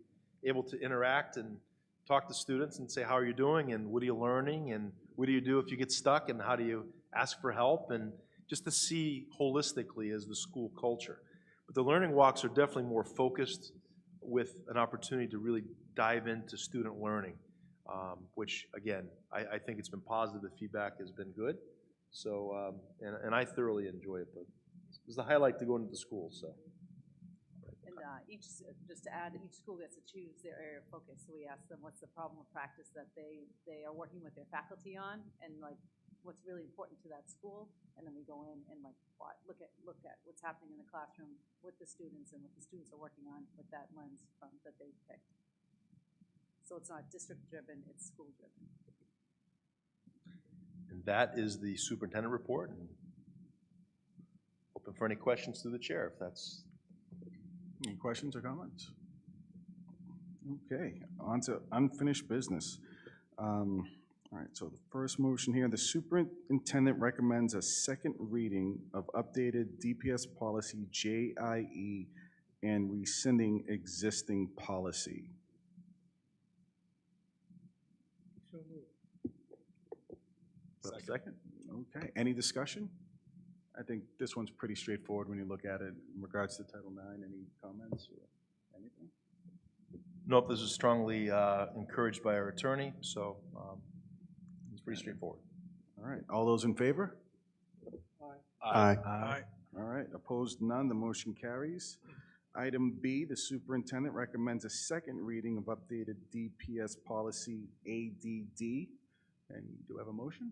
[SPEAKER 10] able to interact and talk to students and say, how are you doing, and what are you learning, and what do you do if you get stuck, and how do you ask for help, and just to see holistically as the school culture. But the learning walks are definitely more focused with an opportunity to really dive into student learning, which, again, I think it's been positive. The feedback has been good. So, and I thoroughly enjoy it, but it was the highlight to go into the school, so.
[SPEAKER 11] And just to add, each school gets to choose their area of focus. So we ask them what's the problem of practice that they are working with their faculty on, and what's really important to that school. And then we go in and look at what's happening in the classroom with the students and what the students are working on with that lens that they picked. So it's not district driven, it's school driven.
[SPEAKER 10] And that is the superintendent report. And open for any questions through the chair, if that's.
[SPEAKER 1] Any questions or comments? Okay, on to unfinished business. All right, so the first motion here, the superintendent recommends a second reading of updated DPS policy JIE and rescinding existing policy.
[SPEAKER 5] So moved.
[SPEAKER 1] Second. Okay, any discussion? I think this one's pretty straightforward when you look at it in regards to Title IX. Any comments or anything?
[SPEAKER 10] Nope, this is strongly encouraged by our attorney, so it's pretty straightforward.
[SPEAKER 1] All right, all those in favor?
[SPEAKER 9] Aye.
[SPEAKER 1] Aye. All right, opposed, none, the motion carries. Item B, the superintendent recommends a second reading of updated DPS policy ADD. And do I have a motion?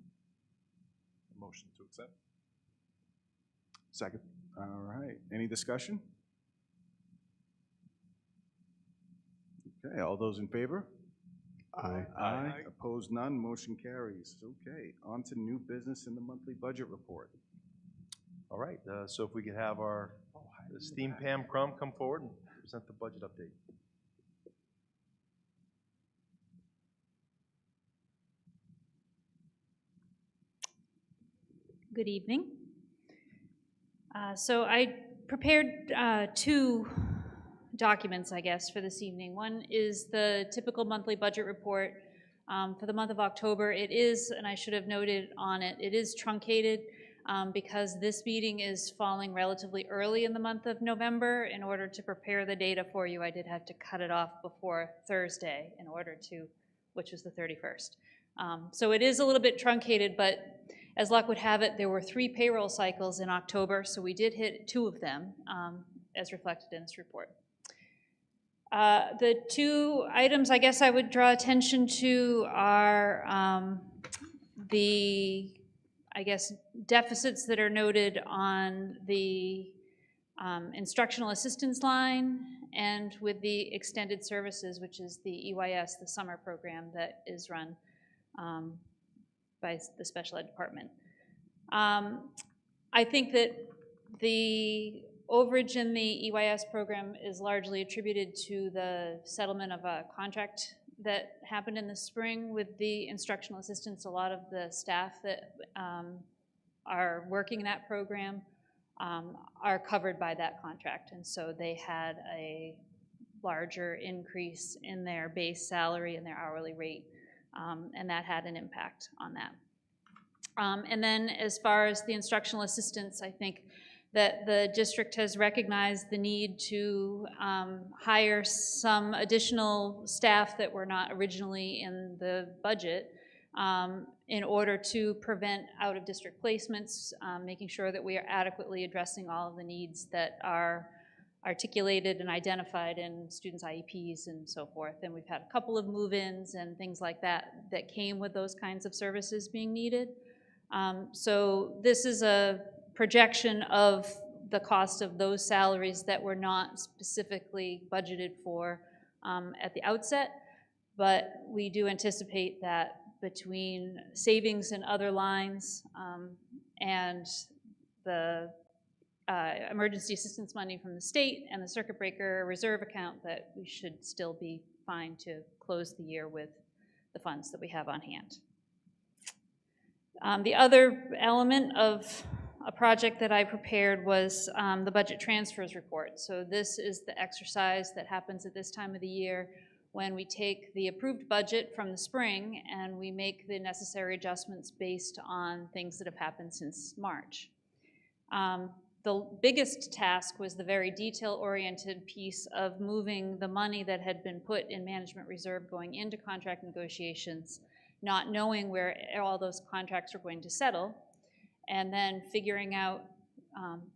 [SPEAKER 3] A motion to accept.
[SPEAKER 1] Second. All right, any discussion? Okay, all those in favor?
[SPEAKER 9] Aye.
[SPEAKER 1] Aye. Opposed, none, motion carries. Okay, on to new business in the monthly budget report.
[SPEAKER 10] All right, so if we could have our esteemed Pam Crum come forward and present the budget update.
[SPEAKER 12] Good evening. So I prepared 2 documents, I guess, for this evening. One is the typical monthly budget report for the month of October. It is, and I should have noted on it, it is truncated because this meeting is falling relatively early in the month of November. In order to prepare the data for you, I did have to cut it off before Thursday in order to, which was the 31st. So it is a little bit truncated, but as luck would have it, there were 3 payroll cycles in October, so we did hit 2 of them, as reflected in this report. The 2 items I guess I would draw attention to are the I guess, deficits that are noted on the instructional assistance line and with the extended services, which is the EYS, the summer program that is run by the special ed department. I think that the overage in the EYS program is largely attributed to the settlement of a contract that happened in the spring with the instructional assistants. A lot of the staff that are working in that program are covered by that contract, and so they had a larger increase in their base salary and their hourly rate, and that had an impact on that. And then as far as the instructional assistants, I think that the district has recognized the need to hire some additional staff that were not originally in the budget in order to prevent out-of-district placements, making sure that we are adequately addressing all of the needs that are articulated and identified in students' IEPs and so forth. And we've had a couple of move-ins and things like that that came with those kinds of services being needed. So this is a projection of the cost of those salaries that were not specifically budgeted for at the outset, but we do anticipate that between savings in other lines and the emergency assistance money from the state and the circuit breaker reserve account, that we should still be fine to close the year with the funds that we have on hand. The other element of a project that I prepared was the budget transfers report. So this is the exercise that happens at this time of the year when we take the approved budget from the spring and we make the necessary adjustments based on things that have happened since March. The biggest task was the very detail-oriented piece of moving the money that had been put in management reserve going into contract negotiations, not knowing where all those contracts were going to settle, and then figuring out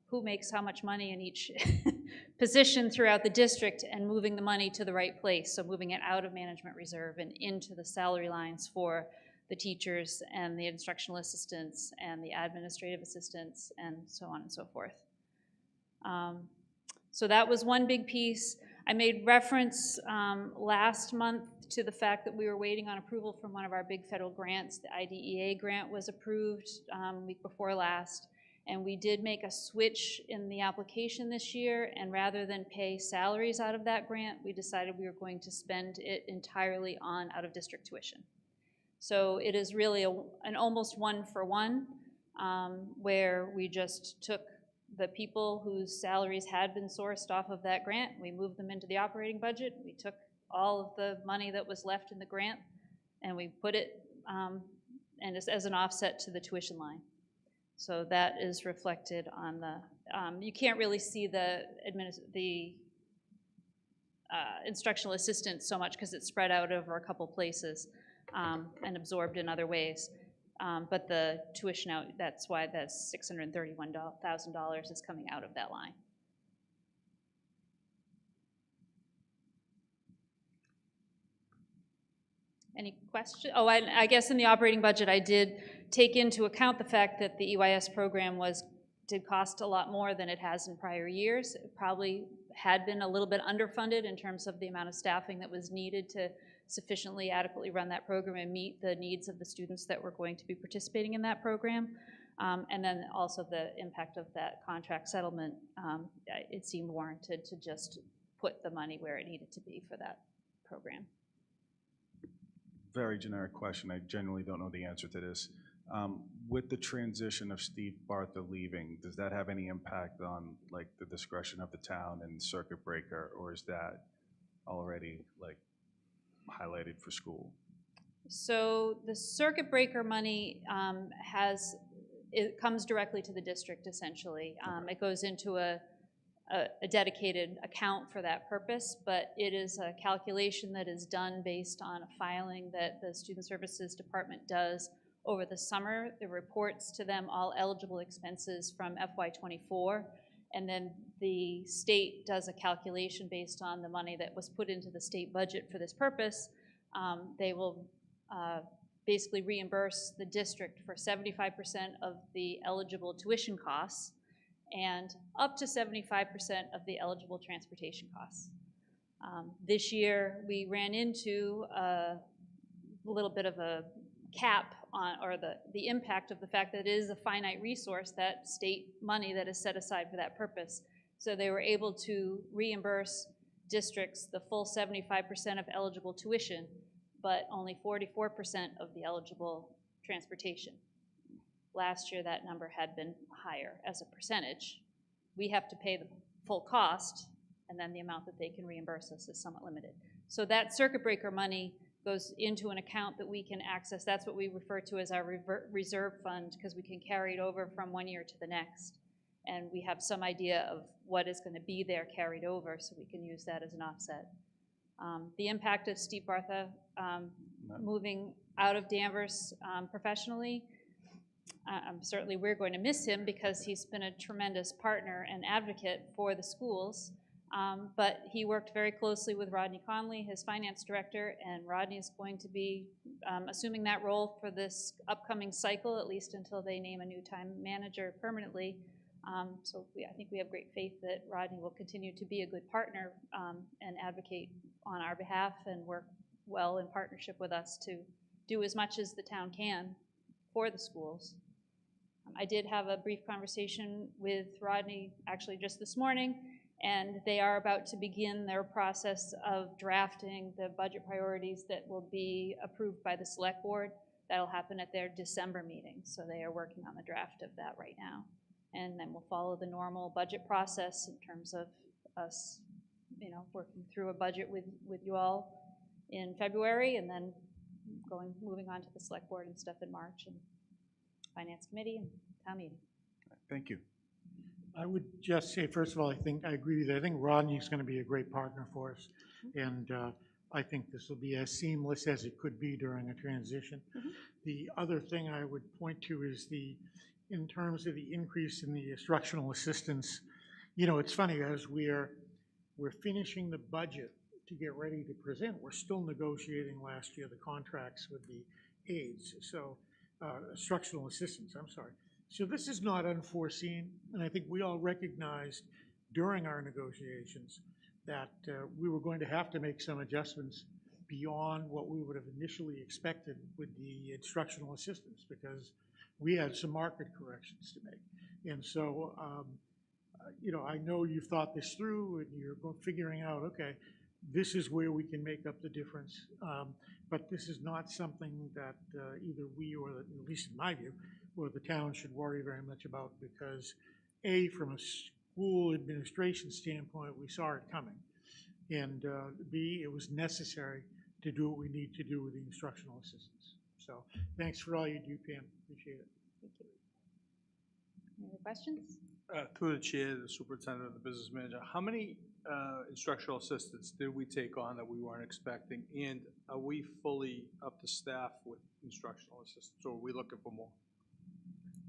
[SPEAKER 12] who makes how much money in each position throughout the district and moving the money to the right place. So moving it out of management reserve and into the salary lines for the teachers and the instructional assistants and the administrative assistants and so on and so forth. So that was one big piece. I made reference last month to the fact that we were waiting on approval from one of our big federal grants. The IDEA grant was approved week before last, and we did make a switch in the application this year, and rather than pay salaries out of that grant, we decided we were going to spend it entirely on out-of-district tuition. So it is really an almost one-for-one, where we just took the people whose salaries had been sourced off of that grant, we moved them into the operating budget, we took all of the money that was left in the grant, and we put it and as an offset to the tuition line. So that is reflected on the, you can't really see the instructional assistance so much because it's spread out over a couple places and absorbed in other ways. But the tuition out, that's why that's $631,000 is coming out of that line. Any questions? Oh, I guess in the operating budget, I did take into account the fact that the EYS program did cost a lot more than it has in prior years. It probably had been a little bit underfunded in terms of the amount of staffing that was needed to sufficiently adequately run that program and meet the needs of the students that were going to be participating in that program. And then also the impact of that contract settlement, it seemed warranted to just put the money where it needed to be for that program.
[SPEAKER 1] Very generic question. I genuinely don't know the answer to this. With the transition of Steve Bartha leaving, does that have any impact on like the discretion of the town and circuit breaker, or is that already like highlighted for school? So the circuit breaker money it comes directly to the district essentially. It goes into a dedicated account for that purpose, but it is a calculation that is done based on a filing that the Student Services Department does over the summer. It reports to them all eligible expenses from FY24, and then the state does a calculation based on the money that was put into the state budget for this purpose. They will
[SPEAKER 12] basically reimburse the district for 75% of the eligible tuition costs and up to 75% of the eligible transportation costs. This year, we ran into a little bit of a cap on, or the impact of the fact that it is a finite resource, that state money that is set aside for that purpose. So they were able to reimburse districts the full 75% of eligible tuition, but only 44% of the eligible transportation. Last year, that number had been higher as a percentage. We have to pay the full cost, and then the amount that they can reimburse us is somewhat limited. So that circuit breaker money goes into an account that we can access. That's what we refer to as our reserve fund, because we can carry it over from one year to the next. And we have some idea of what is going to be there carried over, so we can use that as an offset. The impact of Steve Bartha moving out of Danvers professionally, certainly we're going to miss him because he's been a tremendous partner and advocate for the schools. But he worked very closely with Rodney Conley, his finance director, and Rodney is going to be assuming that role for this upcoming cycle, at least until they name a new time manager permanently. So I think we have great faith that Rodney will continue to be a good partner and advocate on our behalf and work well in partnership with us to do as much as the town can for the schools. I did have a brief conversation with Rodney actually just this morning, and they are about to begin their process of drafting the budget priorities that will be approved by the select board. That'll happen at their December meeting, so they are working on the draft of that right now. And then we'll follow the normal budget process in terms of us, working through a budget with you all in February, and then moving on to the select board and stuff in March, and finance committee and town meeting.
[SPEAKER 1] Thank you.
[SPEAKER 5] I would just say, first of all, I agree with you. I think Rodney's going to be a great partner for us, and I think this will be as seamless as it could be during a transition. The other thing I would point to is in terms of the increase in the instructional assistance. It's funny, as we're finishing the budget to get ready to present, we're still negotiating last year the contracts with the aides, so instructional assistants, I'm sorry. So this is not unforeseen, and I think we all recognized during our negotiations that we were going to have to make some adjustments beyond what we would have initially expected with the instructional assistants, because we had some market corrections to make. And so, I know you've thought this through and you're figuring out, okay, this is where we can make up the difference. But this is not something that either we or, at least in my view, or the town should worry very much about, because A, from a school administration standpoint, we saw it coming. And B, it was necessary to do what we need to do with the instructional assistants. So thanks for all you do, Pam. Appreciate it.
[SPEAKER 12] Thank you. Any other questions?
[SPEAKER 4] Through the chair, the superintendent, the business manager, how many instructional assistants did we take on that we weren't expecting? And are we fully up to staff with instructional assistants, or are we looking for more?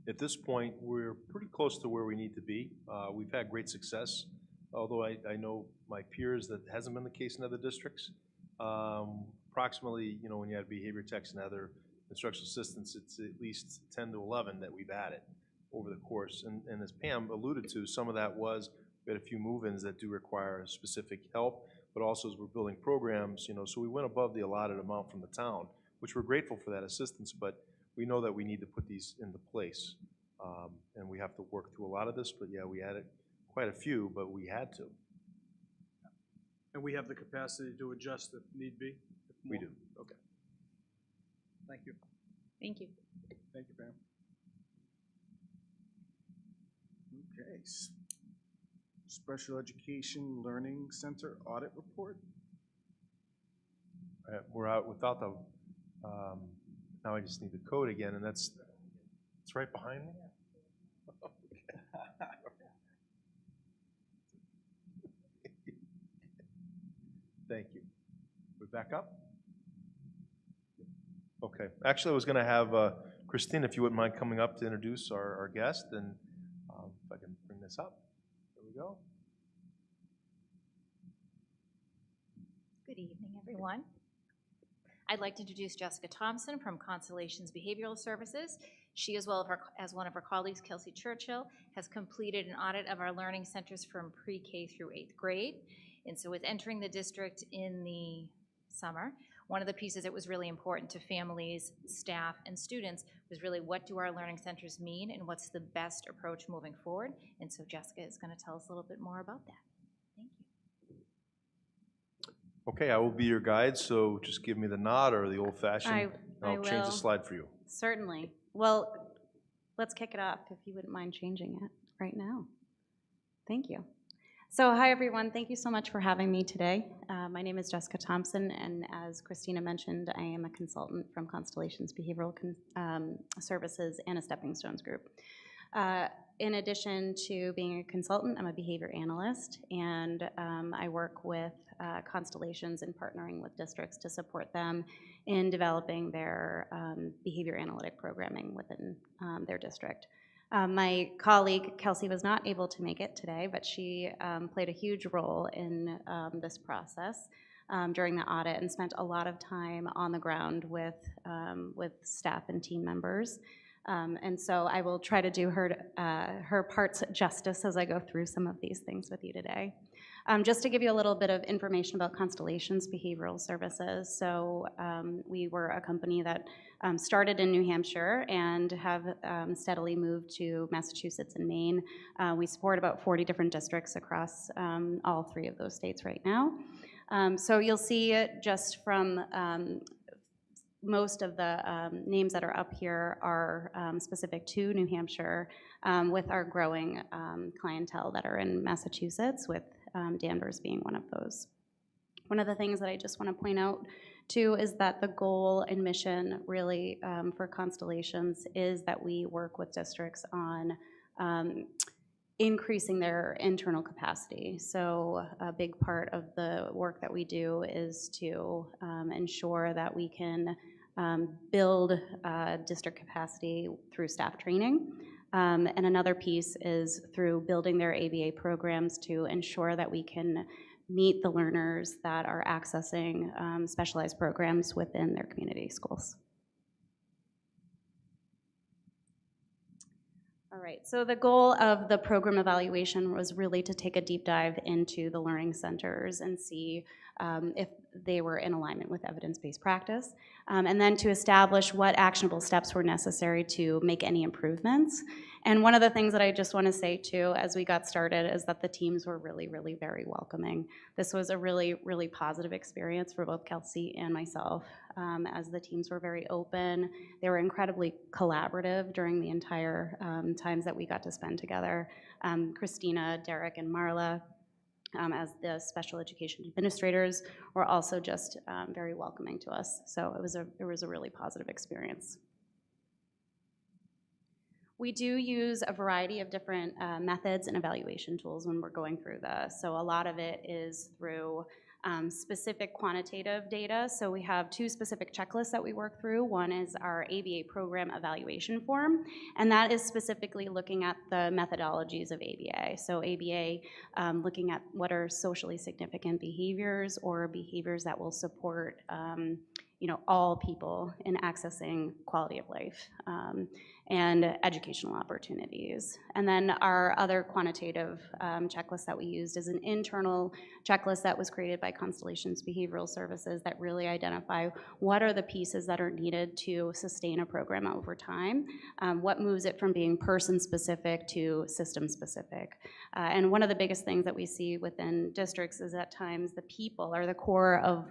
[SPEAKER 10] At this point, we're pretty close to where we need to be. We've had great success, although I know my peers that hasn't been the case in other districts. Approximately, when you add behavior techs and other instructional assistants, it's at least 10 to 11 that we've added over the course. And as Pam alluded to, some of that was, we had a few move-ins that do require specific help, but also as we're building programs, so we went above the allotted amount from the town, which we're grateful for that assistance, but we know that we need to put these into place. And we have to work through a lot of this, but yeah, we added quite a few, but we had to.
[SPEAKER 4] And we have the capacity to adjust if need be?
[SPEAKER 10] We do.
[SPEAKER 4] Okay. Thank you.
[SPEAKER 12] Thank you.
[SPEAKER 4] Thank you, Pam.
[SPEAKER 1] Okay. Special Education Learning Center Audit Report.
[SPEAKER 10] We're out without the, now I just need the code again, and it's right behind me. Thank you. We back up? Okay. Actually, I was going to have Christine, if you wouldn't mind coming up to introduce our guest, and if I can bring this up. There we go.
[SPEAKER 13] Good evening, everyone. I'd like to introduce Jessica Thompson from Constellations Behavioral Services. She, as well as one of her colleagues, Kelsey Churchill, has completed an audit of our learning centers from pre-K through 8th grade. And so with entering the district in the summer, one of the pieces that was really important to families, staff, and students was really what do our learning centers mean and what's the best approach moving forward. And so Jessica is going to tell us a little bit more about that. Thank you.
[SPEAKER 10] Okay, I will be your guide, so just give me the nod or the old-fashioned.
[SPEAKER 14] I
[SPEAKER 10] I'll change the
[SPEAKER 14] will.
[SPEAKER 10] slide for you.
[SPEAKER 14] Certainly. Well, let's kick it off if you wouldn't mind changing it right now. Thank you. So hi, everyone. Thank you so much for having me today. My name is Jessica Thompson, and as Christina mentioned, I am a consultant from Constellations Behavioral Services and a Stepping Stones Group. In addition to being a consultant, I'm a behavior analyst, and I work with Constellations and partnering with districts to support them in developing their behavior analytic programming within their district. My colleague, Kelsey, was not able to make it today, but she played a huge role in this process during the audit and spent a lot of time on the ground with staff and team members. And so I will try to do her parts justice as I go through some of these things with you today. Just to give you a little bit of information about Constellations Behavioral Services. So we were a company that started in New Hampshire and have steadily moved to Massachusetts and Maine. We support about 40 different districts across all 3 of those states right now. So you'll see just from most of the names that are up here are specific to New Hampshire, with our growing clientele that are in Massachusetts, with Danvers being one of those. One of the things that I just want to point out too is that the goal and mission really for Constellations is that we work with districts on increasing their internal capacity. So a big part of the work that we do is to ensure that we can build district capacity through staff training. And another piece is through building their ABA programs to ensure that we can meet the learners that are accessing specialized programs within their community schools. All right, so the goal of the program evaluation was really to take a deep dive into the learning centers and see if they were in alignment with evidence-based practice, and then to establish what actionable steps were necessary to make any improvements. And one of the things that I just want to say too, as we got started, is that the teams were really, really very welcoming. This was a really, really positive experience for both Kelsey and myself, as the teams were very open. They were incredibly collaborative during the entire times that we got to spend together. Christina, Derek, and Marla, as the special education administrators, were also just very welcoming to us. So it was a really positive experience. We do use a variety of different methods and evaluation tools when we're going through this. So a lot of it is through specific quantitative data. So we have 2 specific checklists that we work through. One is our ABA program evaluation form, and that is specifically looking at the methodologies of ABA. So ABA, looking at what are socially significant behaviors or behaviors that will support all people in accessing quality of life and educational opportunities. And then our other quantitative checklist that we used is an internal checklist that was created by Constellations Behavioral Services that really identify what are the pieces that are needed to sustain a program over time, what moves it from being person-specific to system-specific. And one of the biggest things that we see within districts is at times the people are the core of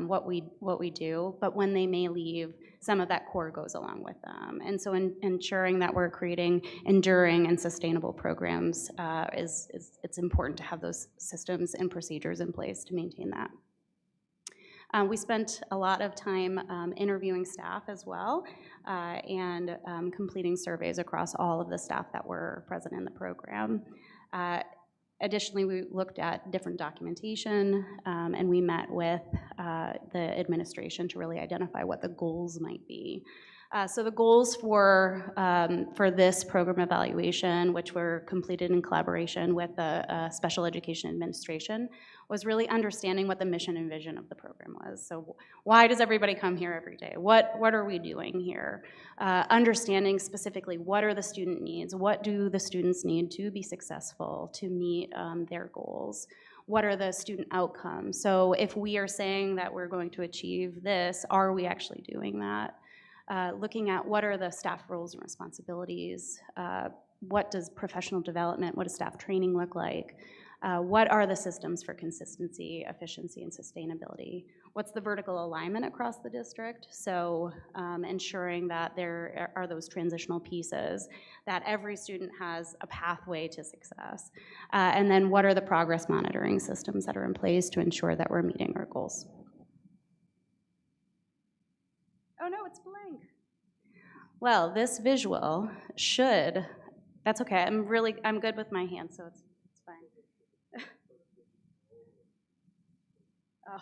[SPEAKER 14] what we do, but when they may leave, some of that core goes along with them. And so ensuring that we're creating enduring and sustainable programs it's important to have those systems and procedures in place to maintain that. We spent a lot of time interviewing staff as well and completing surveys across all of the staff that were present in the program. Additionally, we looked at different documentation and we met with the administration to really identify what the goals might be. So the goals for this program evaluation, which were completed in collaboration with the Special Education Administration, was really understanding what the mission and vision of the program was. So why does everybody come here every day? What are we doing here? Understanding specifically what are the student needs? What do the students need to be successful, to meet their goals? What are the student outcomes? So if we are saying that we're going to achieve this, are we actually doing that? Looking at what are the staff roles and responsibilities, what does professional development, what does staff training look like, what are the systems for consistency, efficiency, and sustainability, what's the vertical alignment across the district, so ensuring that there are those transitional pieces, that every student has a pathway to success, and then what are the progress monitoring systems that are in place to ensure that we're meeting our goals. Oh no, it's blank. Well, this visual should, that's okay, I'm good with my hand, so it's fine. Oh.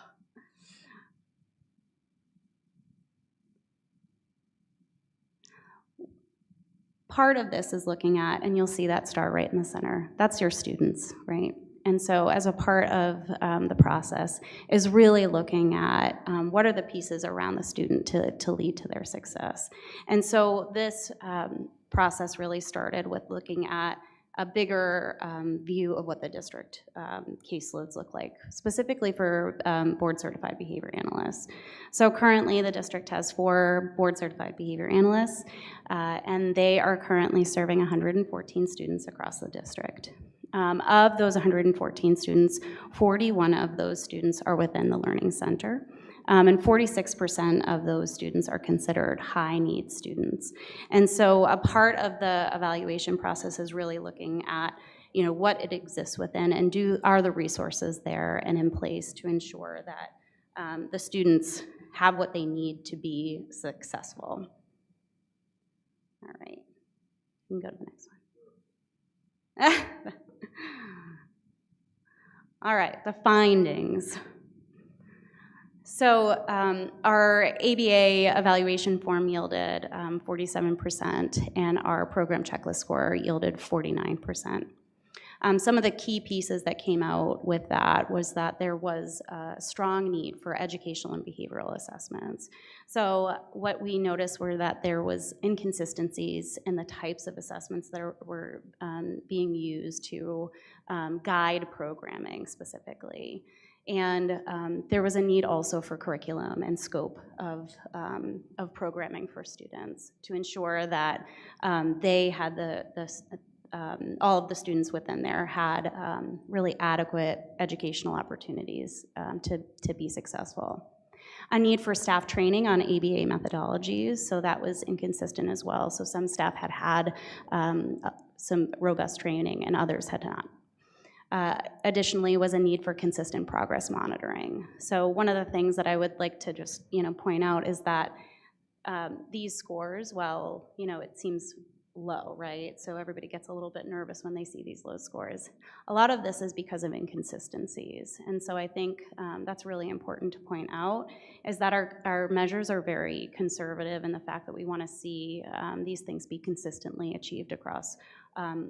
[SPEAKER 14] Part of this is looking at, and you'll see that star right in the center, that's your students, right? And so as a part of the process is really looking at what are the pieces around the student to lead to their success. And so this process really started with looking at a bigger view of what the district caseloads look like, specifically for board-certified behavior analysts. So currently the district has 4 board-certified behavior analysts, and they are currently serving 114 students across the district. Of those 114 students, 41 of those students are within the Learning Center, and 46% of those students are considered high-need students. And so a part of the evaluation process is really looking at, you know, what it exists within, and are the resources there and in place to ensure that the students have what they need to be successful. All right, you can go to the next one. All right, the findings. So our ABA evaluation form yielded 47%, and our program checklist score yielded 49%. Some of the key pieces that came out with that was that there was a strong need for educational and behavioral assessments. So what we noticed were that there was inconsistencies in the types of assessments that were being used to guide programming specifically. And there was a need also for curriculum and scope of programming for students to ensure that they had all of the students within there had really adequate educational opportunities to be successful. A need for staff training on ABA methodologies, so that was inconsistent as well. So some staff had some robust training and others had not. Additionally was a need for consistent progress monitoring. So one of the things that I would like to just point out is that these scores, well, it seems low, right? So everybody gets a little bit nervous when they see these low scores. A lot of this is because of inconsistencies. And so I think that's really important to point out, is that our measures are very conservative in the fact that we want to see these things be consistently achieved across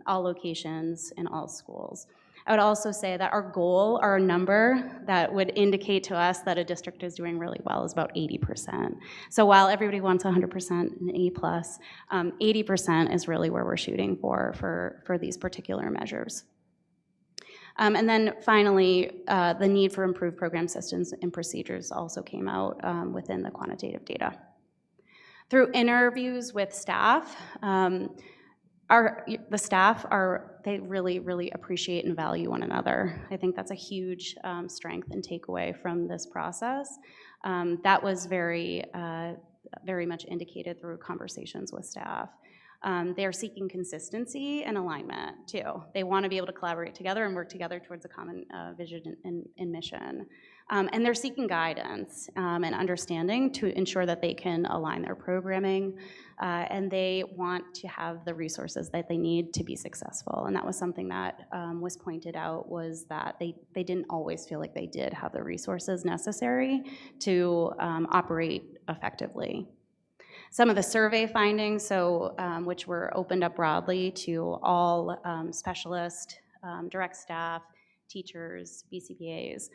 [SPEAKER 14] all locations in all schools. I would also say that our goal, our number that would indicate to us that a district is doing really well is about 80%. So while everybody wants 100% and A+, 80% is really where we're shooting for these particular measures. And then finally, the need for improved program systems and procedures also came out within the quantitative data. Through interviews with staff, the staff they really, really appreciate and value one another. I think that's a huge strength and takeaway from this process. That was very much indicated through conversations with staff. They're seeking consistency and alignment too. They want to be able to collaborate together and work together towards a common vision and mission. And they're seeking guidance and understanding to ensure that they can align their programming, and they want to have the resources that they need to be successful. And that was something that was pointed out, was that they didn't always feel like they did have the resources necessary to operate effectively. Some of the survey findings, which were opened up broadly to all specialists, direct staff, teachers, BCBAs,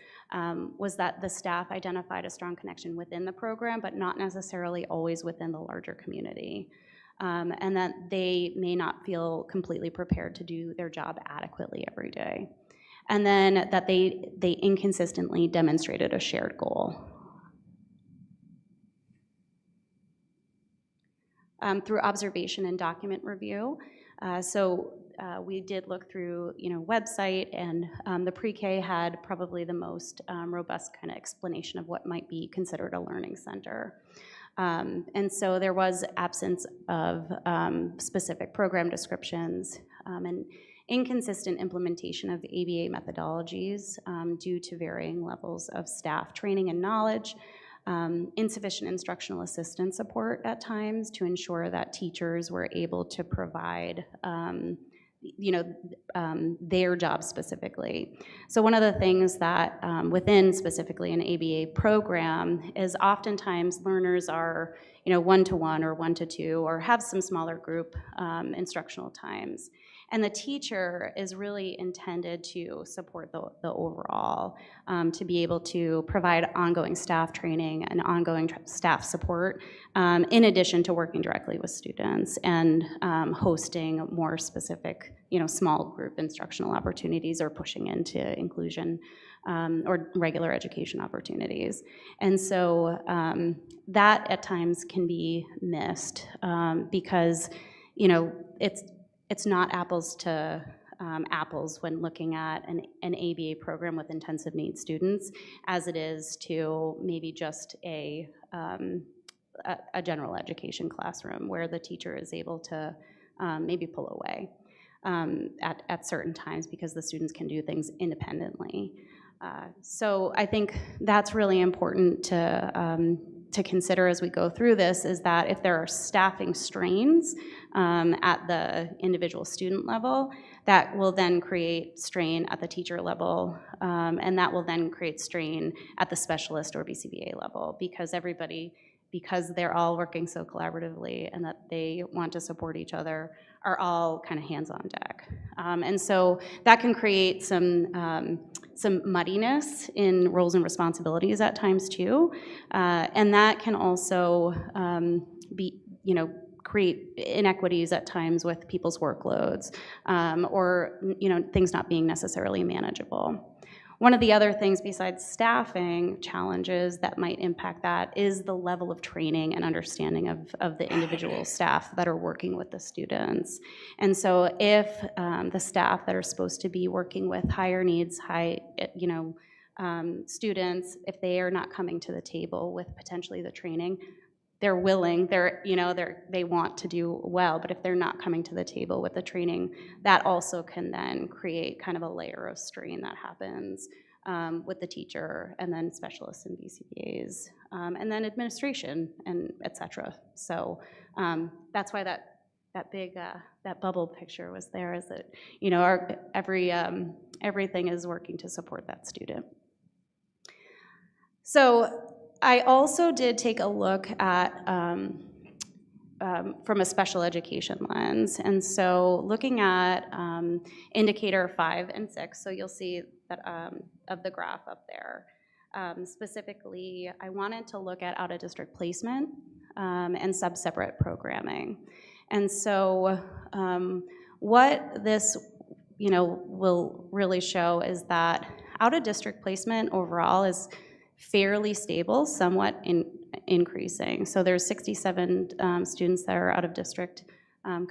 [SPEAKER 14] was that the staff identified a strong connection within the program, but not necessarily always within the larger community. And that they may not feel completely prepared to do their job adequately every day. And then that they inconsistently demonstrated a shared goal. Through observation and document review. We did look through, website, and the pre-K had probably the most robust kind of explanation of what might be considered a learning center. And so there was absence of specific program descriptions and inconsistent implementation of ABA methodologies due to varying levels of staff training and knowledge, insufficient instructional assistance support at times to ensure that teachers were able to provide their job specifically. So one of the things that within specifically an ABA program is oftentimes learners are, one-to-one or one-to-two or have some smaller group instructional times. And the teacher is really intended to support the overall, to be able to provide ongoing staff training and ongoing staff support, in addition to working directly with students and hosting more specific, small group instructional opportunities or pushing into inclusion or regular education opportunities. And so that at times can be missed because, it's not apples to apples when looking at an ABA program with intensive needs students as it is to maybe just a general education classroom where the teacher is able to maybe pull away at certain times because the students can do things independently. So I think that's really important to consider as we go through this, is that if there are staffing strains at the individual student level, that will then create strain at the teacher level, and that will then create strain at the specialist or BCBA level, because they're all working so collaboratively and that they want to support each other, are all kind of hands on deck. And so that can create some muddiness in roles and responsibilities at times too. And that can also create inequities at times with people's workloads, or things not being necessarily manageable. One of the other things besides staffing challenges that might impact that is the level of training and understanding of the individual staff that are working with the students. And so if the staff that are supposed to be working with higher needs, students, if they are not coming to the table with potentially the training, they're willing, they want to do well, but if they're not coming to the table with the training, that also can then create kind of a layer of strain that happens with the teacher and then specialists and BCBAs, and then administration and et cetera. So that's why that big, that bubble picture was there, is that, everything is working to support that student. So I also did take a look at, from a special education lens, and so looking at indicator 5 and 6, so you'll see that of the graph up there. Specifically, I wanted to look at out-of-district placement and sub-separate programming. And so what this will really show is that out-of-district placement overall is fairly stable, somewhat increasing. So there's 67 students that are out of district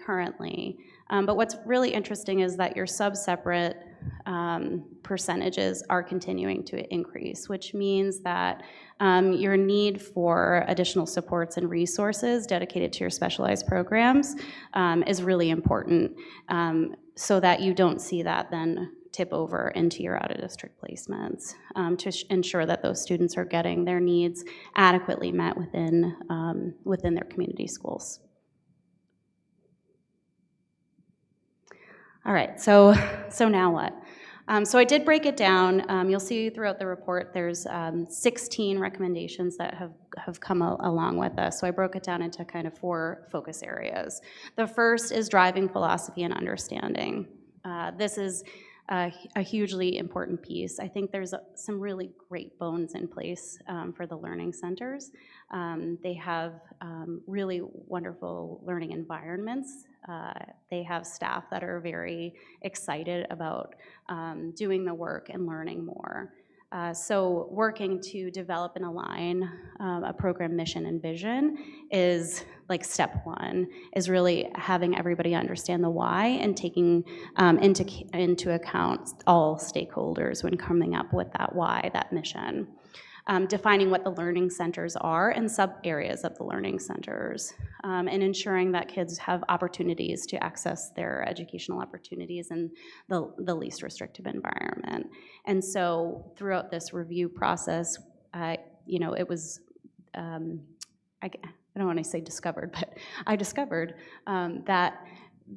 [SPEAKER 14] currently. But what's really interesting is that your sub-separate percentages are continuing to increase, which means that your need for additional supports and resources dedicated to your specialized programs is really important, so that you don't see that then tip over into your out-of-district placements, to ensure that those students are getting their needs adequately met within their community schools. All right, so now what? So I did break it down. You'll see throughout the report, there's 16 recommendations that have come along with us. So I broke it down into kind of 4 focus areas. The first is driving philosophy and understanding. This is a hugely important piece. I think there's some really great bones in place for the learning centers. They have really wonderful learning environments. They have staff that are very excited about doing the work and learning more. So working to develop and align a program mission and vision is like step 1, is really having everybody understand the why and taking into account all stakeholders when coming up with that why, that mission. Defining what the learning centers are and sub-areas of the learning centers, and ensuring that kids have opportunities to access their educational opportunities in the least restrictive environment. And so throughout this review process, it was, I don't want to say discovered, but I discovered that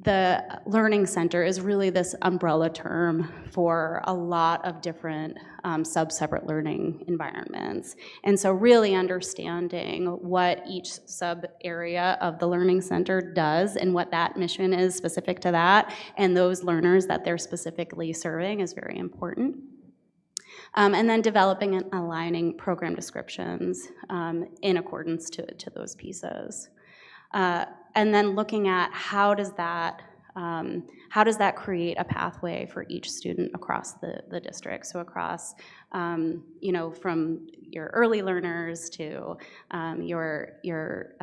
[SPEAKER 14] the learning center is really this umbrella term for a lot of different sub-separate learning environments. And so really understanding what each sub-area of the learning center does and what that mission is specific to that and those learners that they're specifically serving is very important. And then developing and aligning program descriptions in accordance to those pieces. And then looking at how does that create a pathway for each student across the district? So across, from your early learners to your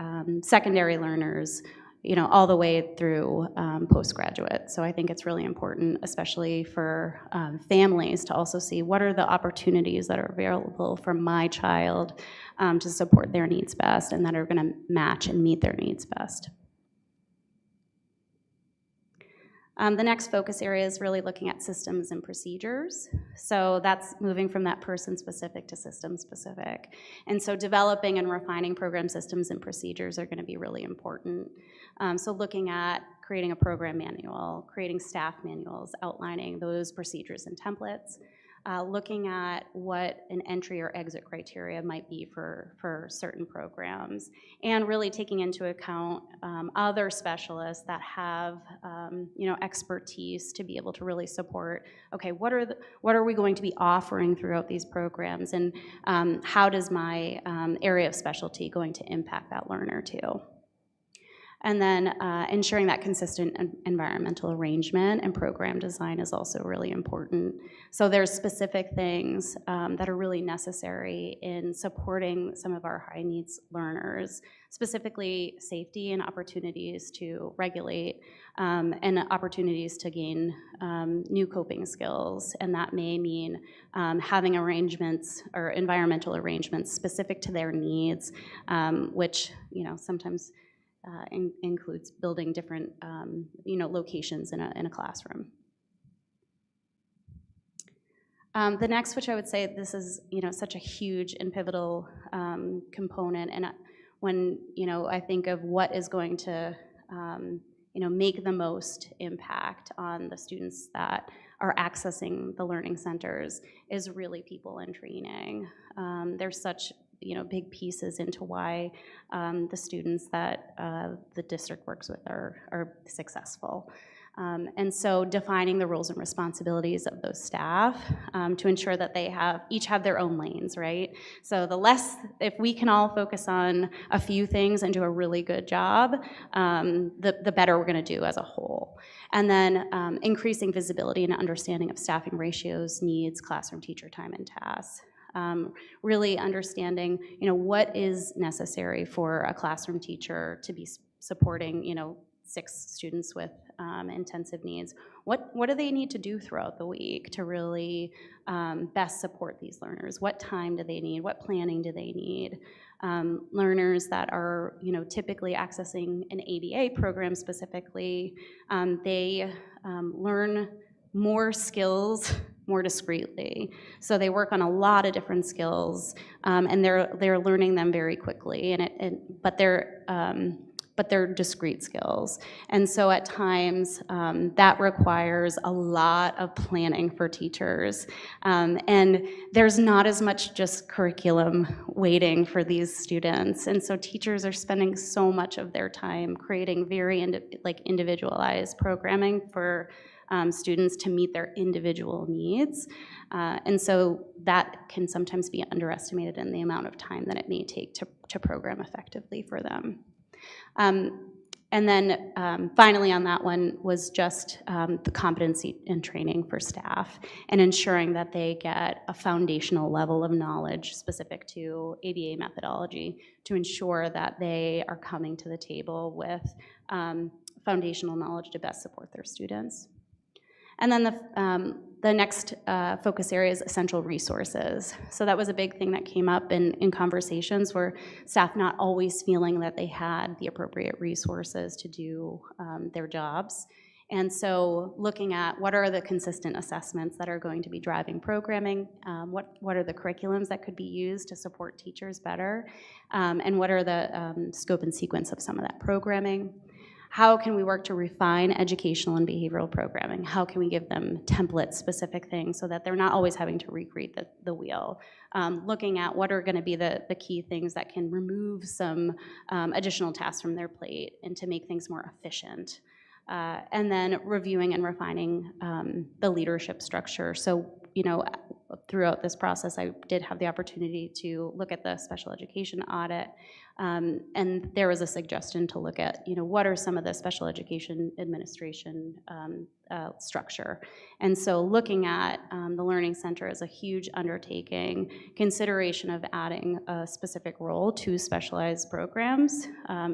[SPEAKER 14] secondary learners, all the way through postgraduate. So I think it's really important, especially for families, to also see what are the opportunities that are available for my child to support their needs best and that are going to match and meet their needs best. The next focus area is really looking at systems and procedures. So that's moving from that person-specific to system-specific. And so developing and refining program systems and procedures are going to be really important. So looking at creating a program manual, creating staff manuals, outlining those procedures and templates, looking at what an entry or exit criteria might be for certain programs, and really taking into account other specialists that have expertise to be able to really support, okay, what are we going to be offering throughout these programs, and how does my area of specialty going to impact that learner too? And then ensuring that consistent environmental arrangement and program design is also really important. So there's specific things that are really necessary in supporting some of our high needs learners, specifically safety and opportunities to regulate and opportunities to gain new coping skills. And that may mean having arrangements or environmental arrangements specific to their needs, which sometimes includes building different, locations in a classroom. The next, which I would say this is, such a huge and pivotal component, and when, I think of what is going to, make the most impact on the students that are accessing the learning centers is really people and training. There's such big pieces into why the students that the district works with are successful. And so defining the roles and responsibilities of those staff to ensure that they each have their own lanes, right? So if we can all focus on a few things and do a really good job, the better we're gonna do as a whole. And then increasing visibility and understanding of staffing ratios, needs, classroom teacher time, and tasks. Really understanding, what is necessary for a classroom teacher to be supporting, 6 students with intensive needs. What do they need to do throughout the week to really best support these learners? What time do they need? What planning do they need? Learners that are, typically accessing an ABA program specifically, they learn more skills more discreetly. So they work on a lot of different skills, and they're learning them very quickly. But but they're discrete skills. And so at times, that requires a lot of planning for teachers. And there's not as much just curriculum waiting for these students. And so teachers are spending so much of their time creating very individualized programming for students to meet their individual needs. And so that can sometimes be underestimated in the amount of time that it may take to program effectively for them. And then finally on that one was just the competency and training for staff and ensuring that they get a foundational level of knowledge specific to ABA methodology to ensure that they are coming to the table with foundational knowledge to best support their students. And then the next focus area is essential resources. So that was a big thing that came up in conversations where staff not always feeling that they had the appropriate resources to do their jobs. And so looking at what are the consistent assessments that are going to be driving programming, what are the curriculums that could be used to support teachers better, and what are the scope and sequence of some of that programming. How can we work to refine educational and behavioral programming? How can we give them template-specific things so that they're not always having to recreate the wheel? Looking at what are gonna be the key things that can remove some additional tasks from their plate and to make things more efficient. And then reviewing and refining the leadership structure. So, you know, throughout this process, I did have the opportunity to look at the special education audit, and there was a suggestion to look at, you know, what are some of the special education administration structure. And so looking at the Learning Center as a huge undertaking, consideration of adding a specific role to specialized programs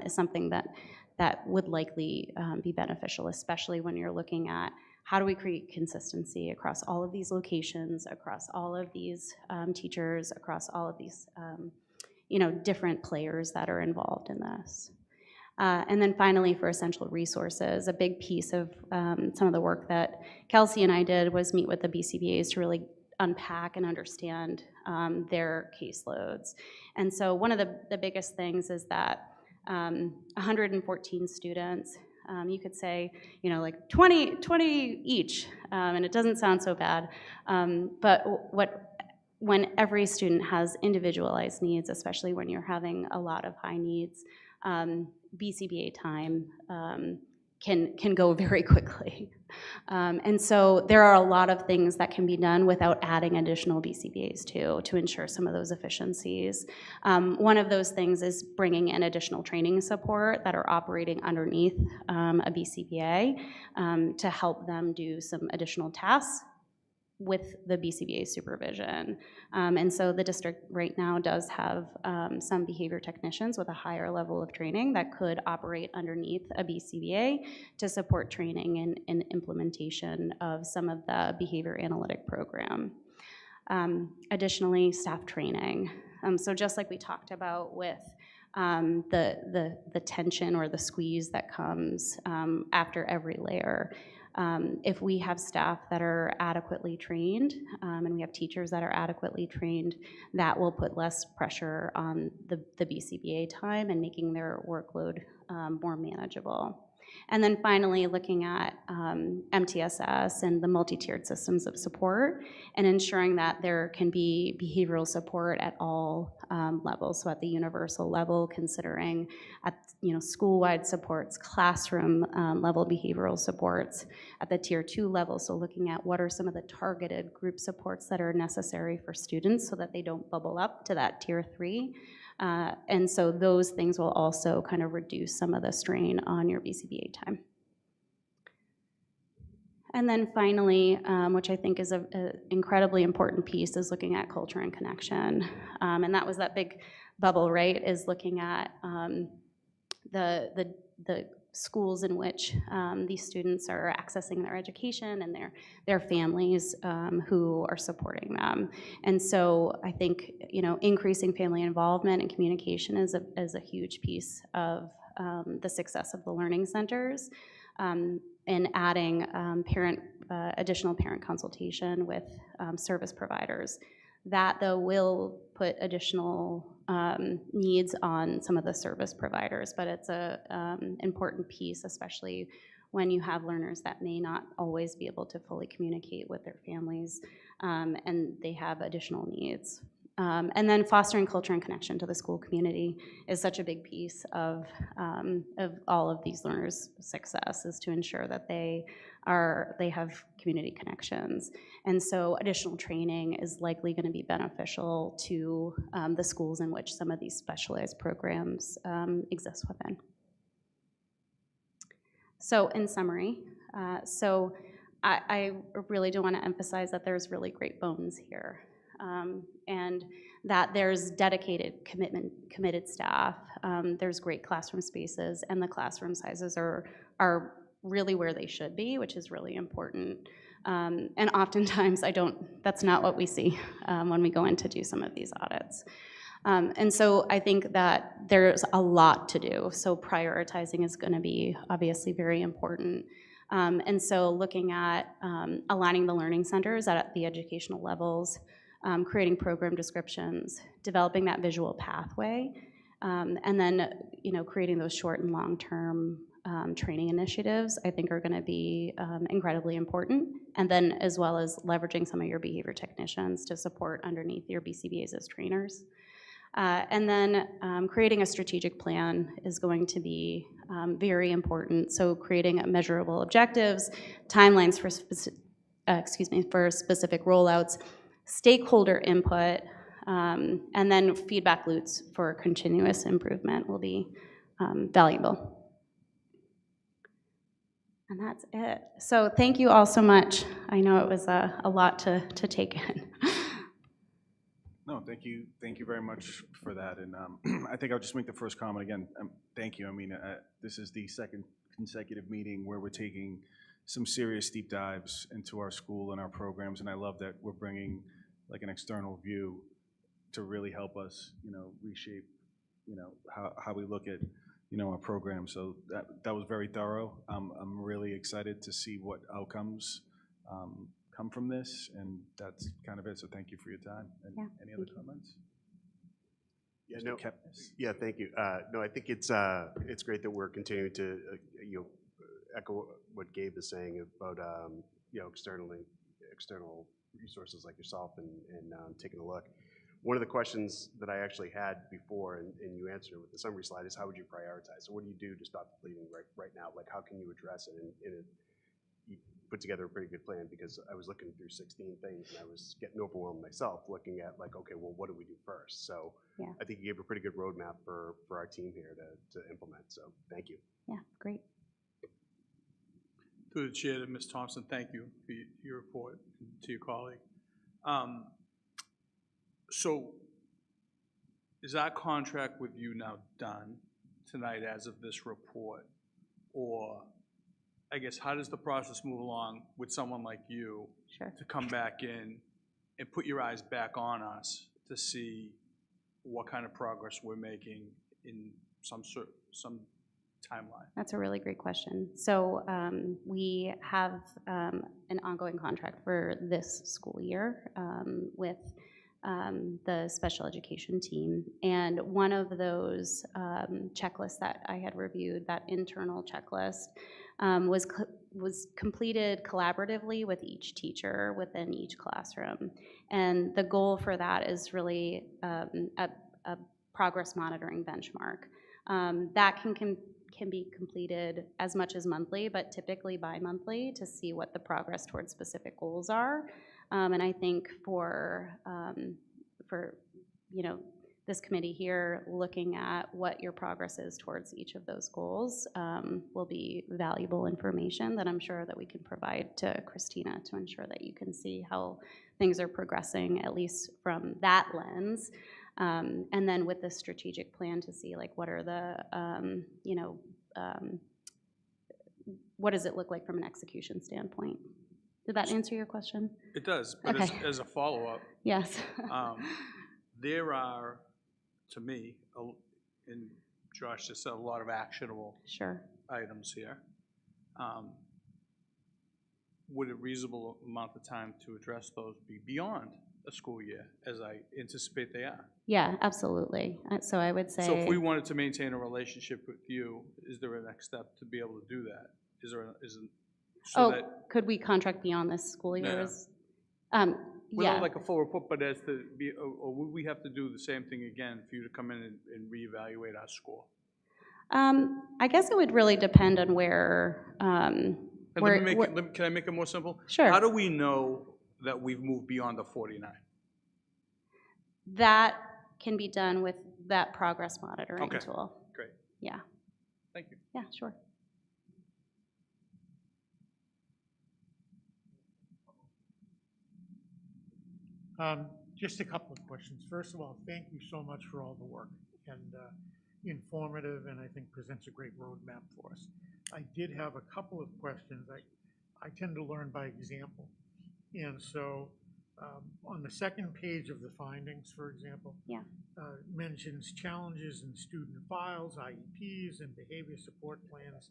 [SPEAKER 14] is something that would likely be beneficial, especially when you're looking at how do we create consistency across all of these locations, across all of these teachers, across all of these you know, different players that are involved in this. And then finally, for essential resources, a big piece of some of the work that Kelsey and I did was meet with the BCBAs to really unpack and understand their caseloads. And so one of the biggest things is that 114 students, you could say, you know, like 20 each, and it doesn't sound so bad, but when every student has individualized needs, especially when you're having a lot of high needs, BCBA time can go very quickly. And so there are a lot of things that can be done without adding additional BCBAs to ensure some of those efficiencies. One of those things is bringing in additional training support that are operating underneath a BCBA to help them do some additional tasks with the BCBA supervision. And so the district right now does have some behavior technicians with a higher level of training that could operate underneath a BCBA to support training and implementation of some of the behavior analytic program. Additionally, staff training. So just like we talked about with the tension or the squeeze that comes after every layer, if we have staff that are adequately trained and we have teachers that are adequately trained, that will put less pressure on the BCBA time and making their workload more manageable. And then finally, looking at MTSS and the multi-tiered systems of support and ensuring that there can be behavioral support at all levels. So at the universal level, considering at school-wide supports, classroom level behavioral supports, at the tier 2 level, so looking at what are some of the targeted group supports that are necessary for students so that they don't bubble up to that tier 3. And so those things will also kind of reduce some of the strain on your BCBA time. And then finally, which I think is an incredibly important piece, is looking at culture and connection. And that was that big bubble, right, is looking at the schools in which these students are accessing their education and their families who are supporting them. And so I think, increasing family involvement and communication is a huge piece of the success of the learning centers, and adding additional parent consultation with service providers. That, though, will put additional needs on some of the service providers, but it's a important piece, especially when you have learners that may not always be able to fully communicate with their families, and they have additional needs. And then fostering culture and connection to the school community is such a big piece of all of these learners' success, is to ensure that they have community connections. And so additional training is likely going to be beneficial to the schools in which some of these specialized programs exist within. So in summary, I really do want to emphasize that there's really great bones here. And that there's dedicated committed staff, there's great classroom spaces, and the classroom sizes are really where they should be, which is really important. And oftentimes that's not what we see when we go in to do some of these audits. And so I think that there's a lot to do, so prioritizing is gonna be obviously very important. And so looking at aligning the learning centers at the educational levels, creating program descriptions, developing that visual pathway, and then creating those short and long-term training initiatives, I think are gonna be incredibly important. And then as well as leveraging some of your behavior technicians to support underneath your BCBAs as trainers. And then creating a strategic plan is going to be very important. So creating measurable objectives, timelines for specific rollouts, stakeholder input, and then feedback loops for continuous improvement will be valuable. And that's it. So thank you all so much. I know it was a lot to take in.
[SPEAKER 1] No, thank you very much for that. And I think I'll just make the first comment again. Thank you. I mean, this is the second consecutive meeting where we're taking some serious deep dives into our school and our programs, and I love that we're bringing like an external view to really help us, reshape, how we look at, our program. So that was very thorough. I'm really excited to see what outcomes come from this, and that's kind of it. So thank you for your time. And
[SPEAKER 14] yeah,
[SPEAKER 1] any other comments?
[SPEAKER 9] Yeah, no. Yeah, thank you. No, I think it's great that we're continuing to echo what Gabe is saying about external resources like yourself and taking a look. One of the questions that I actually had before, and you answered with the summary slide, is how would you prioritize? So what do you do to stop the bleeding right now? Like, how can you address it? And you put together a pretty good plan, because I was looking through 16 things and I was getting overwhelmed myself looking at like, okay, well, what do we do first? So yeah. I think you gave a pretty good roadmap for our team here to implement. So thank you.
[SPEAKER 14] Yeah, great.
[SPEAKER 4] Through the chair to Ms. Thompson, thank you for your report, to your colleague. So is our contract with you now done tonight as of this report? Or I guess, how does the process move along with someone like you to come back in and put your eyes back on us to see what kind of progress we're making in some timeline? That's
[SPEAKER 14] a really great question. So we have an ongoing contract for this school year with the special education team. And one of those checklists that I had reviewed, that internal checklist, was completed collaboratively with each teacher within each classroom. And the goal for that is really a progress monitoring benchmark. That can be completed as much as monthly, but typically bi-monthly, to see what the progress towards specific goals are. And I think for this committee here, looking at what your progress is towards each of those goals will be valuable information that I'm sure that we can provide to Christina to ensure that you can see how things are progressing, at least from that lens. And then with the strategic plan to see like what are the, what does it look like from an execution standpoint? Did that answer your question?
[SPEAKER 4] It does, but
[SPEAKER 14] okay.
[SPEAKER 4] as a follow-up.
[SPEAKER 14] Yes.
[SPEAKER 4] There are, to me, and Josh just said, a lot of actionable items here. Would a reasonable amount of time to address those be beyond a school year, as I anticipate they are.
[SPEAKER 14] Yeah, absolutely. So I would say.
[SPEAKER 4] So if we wanted to maintain a relationship with you, is there a next step to be able to do that? Is there, so
[SPEAKER 14] Oh,
[SPEAKER 4] that,
[SPEAKER 14] could we contract beyond this school
[SPEAKER 4] No,
[SPEAKER 14] year?
[SPEAKER 4] no. Without
[SPEAKER 14] Yeah.
[SPEAKER 4] like a full report, but as to be, or would we have to do the same thing again for you to come in and reevaluate our score?
[SPEAKER 14] I guess it would really depend on where,
[SPEAKER 4] And let me make it, can I make it more simple?
[SPEAKER 14] Sure.
[SPEAKER 4] How do we know that we've moved beyond the 49?
[SPEAKER 14] that can be done with that progress monitoring
[SPEAKER 4] Okay.
[SPEAKER 14] tool.
[SPEAKER 4] Great,
[SPEAKER 14] Yeah,
[SPEAKER 4] thank you.
[SPEAKER 14] yeah, sure.
[SPEAKER 5] Just a couple of questions. First of all, thank you so much for all the work, and informative, and I think presents a great roadmap for us. I did have a couple of questions. I tend to learn by example. And so on the second page of the findings, for example,
[SPEAKER 14] Yeah.
[SPEAKER 5] Mentions challenges in student files, IEPs, and behavior support plans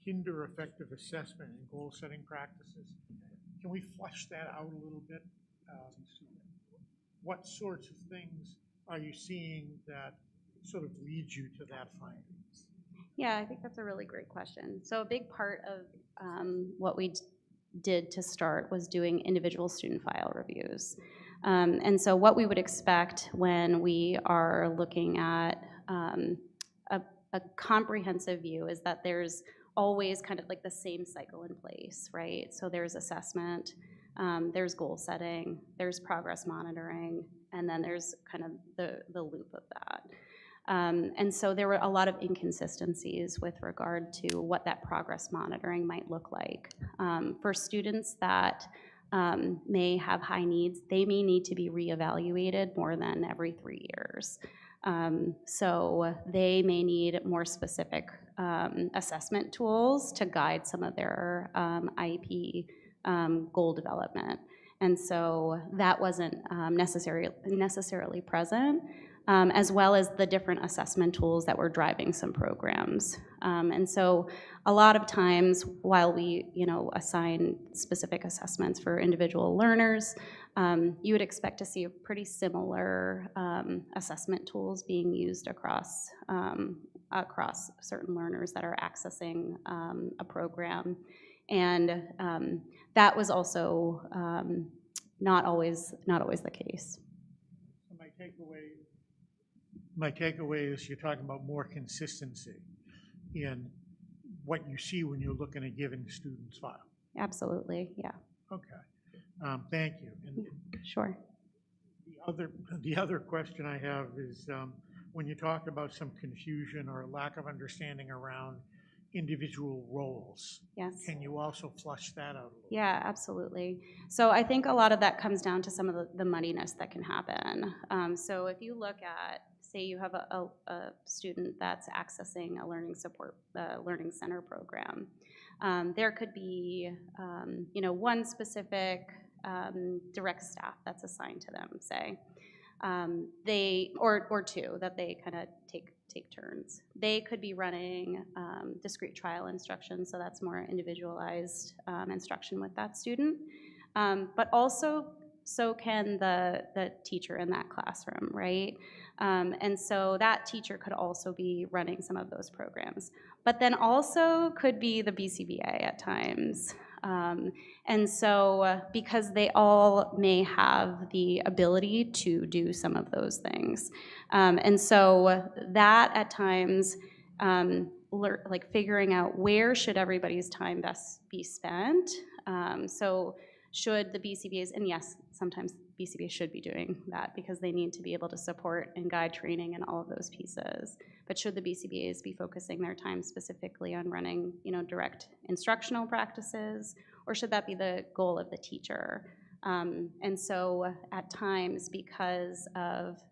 [SPEAKER 5] hinder effective assessment and goal-setting practices. Can we flesh that out a little bit? What sorts of things are you seeing that sort of leads you to that finding?
[SPEAKER 14] Yeah, I think that's a really great question. So a big part of what we did to start was doing individual student file reviews. And so what we would expect when we are looking at a comprehensive view is that there's always kind of like the same cycle in place, right? So there's assessment, there's goal setting, there's progress monitoring, and then there's kind of the loop of that. And so there were a lot of inconsistencies with regard to what that progress monitoring might look like. For students that may have high needs, they may need to be reevaluated more than every 3 years. So they may need more specific assessment tools to guide some of their IEP goal development. And so that wasn't necessarily present, as well as the different assessment tools that were driving some programs. And so a lot of times while we, assign specific assessments for individual learners, you would expect to see a pretty similar assessment tools being used across certain learners that are accessing a program. And that was also not always the case.
[SPEAKER 5] So my takeaway is you're talking about more consistency in what you see when you're looking at a given student's file.
[SPEAKER 14] Absolutely, yeah.
[SPEAKER 5] Okay, thank you. And
[SPEAKER 14] Sure.
[SPEAKER 5] the other question I have is when you talk about some confusion or lack of understanding around individual roles.
[SPEAKER 14] Yes.
[SPEAKER 5] Can you also flush that out a little?
[SPEAKER 14] Yeah, absolutely. So I think a lot of that comes down to some of the muddiness that can happen. So if you look at, say you have a student that's accessing a learning center program, there could be, one specific direct staff that's assigned to them, say. Or two that they kind of take turns. They could be running discrete trial instruction, so that's more individualized instruction with that student. But also, so can the teacher in that classroom, right? And so that teacher could also be running some of those programs. But then also could be the BCBA at times. And so because they all may have the ability to do some of those things. And so that at times, like figuring out where should everybody's time best be spent. So should the BCBAs, and yes, sometimes BCBAs should be doing that because they need to be able to support and guide training and all of those pieces. But should the BCBAs be focusing their time specifically on running, direct instructional practices, or should that be the goal of the teacher? And so at times, because of,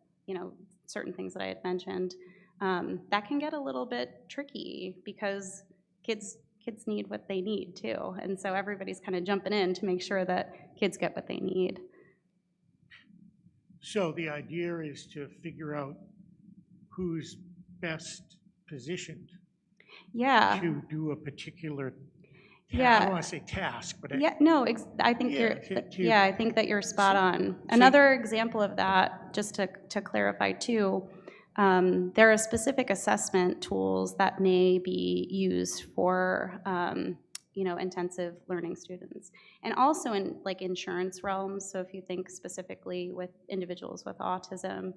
[SPEAKER 14] certain things that I had mentioned, that can get a little bit tricky because kids need what they need too. And so everybody's kind of jumping in to make sure that kids get what they need.
[SPEAKER 5] So the idea is to figure out who's best positioned
[SPEAKER 14] Yeah.
[SPEAKER 5] to do a particular I
[SPEAKER 14] Yeah.
[SPEAKER 5] don't want to say task, but
[SPEAKER 14] Yeah, no, I think
[SPEAKER 5] Yeah,
[SPEAKER 14] you're,
[SPEAKER 5] to-
[SPEAKER 14] I think that you're spot on. Another example of that, just to clarify too, there are specific assessment tools that may be used for, intensive learning students. And also in like insurance realms, so if you think specifically with individuals with autism,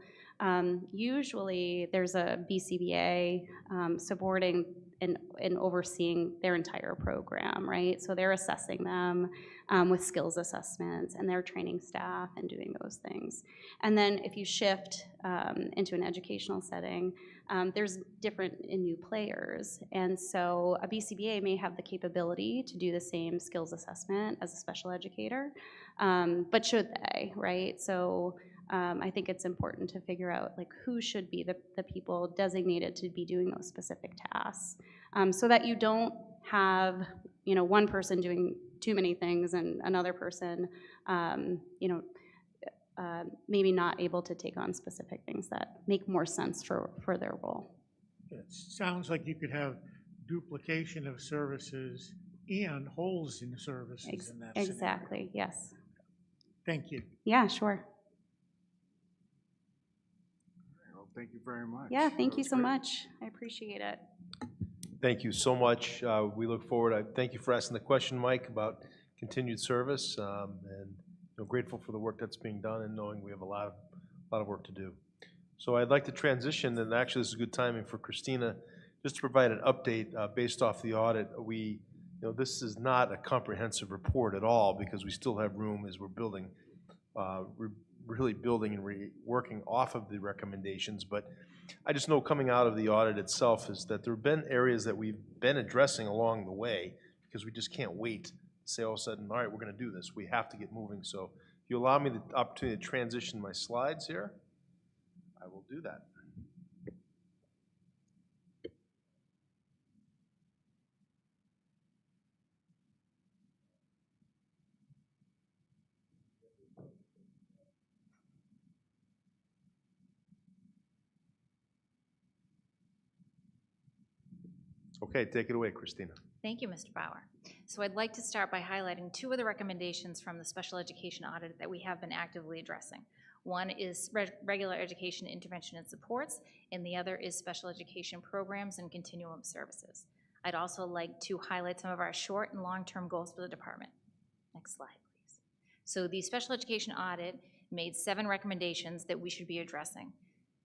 [SPEAKER 14] usually there's a BCBA supporting and overseeing their entire program, right? So they're assessing them with skills assessments, and they're training staff and doing those things. And then if you shift into an educational setting, there's different and new players. And so a BCBA may have the capability to do the same skills assessment as a special educator, but should they, right? So I think it's important to figure out like who should be the people designated to be doing those specific tasks, so that you don't have one person doing too many things and another person maybe not able to take on specific things that make more sense for their role.
[SPEAKER 5] it sounds like you could have duplication of services and holes in services in that scenario.
[SPEAKER 14] Exactly, yes.
[SPEAKER 5] Thank you.
[SPEAKER 14] Yeah, sure.
[SPEAKER 1] Well, thank you very much.
[SPEAKER 14] Yeah,
[SPEAKER 1] That
[SPEAKER 14] thank you
[SPEAKER 1] was
[SPEAKER 14] so
[SPEAKER 1] great.
[SPEAKER 14] much. I appreciate it.
[SPEAKER 10] Thank you so much. We look forward. Thank you for asking the question, Mike, about continued service, and grateful for the work that's being done and knowing we have a lot of work to do. So I'd like to transition, and actually this is good timing for Christina, just to provide an update based off the audit. This is not a comprehensive report at all because we still have room as we're building, really building and working off of the recommendations. But I just know coming out of the audit itself is that there have been areas that we've been addressing along the way because we just can't wait to say all of a sudden, all right, we're going to do this. We have to get moving. So if you allow me the opportunity to transition my slides here, I will do that. Okay, take it away, Christina.
[SPEAKER 13] Thank you, Mr. Bauer. So I'd like to start by highlighting two of the recommendations from the special education audit that we have been actively addressing. One is regular education intervention and supports, and the other is special education programs and continuum services. I'd also like to highlight some of our short and long-term goals for the department. Next slide, please. So the special education audit made 7 recommendations that we should be addressing.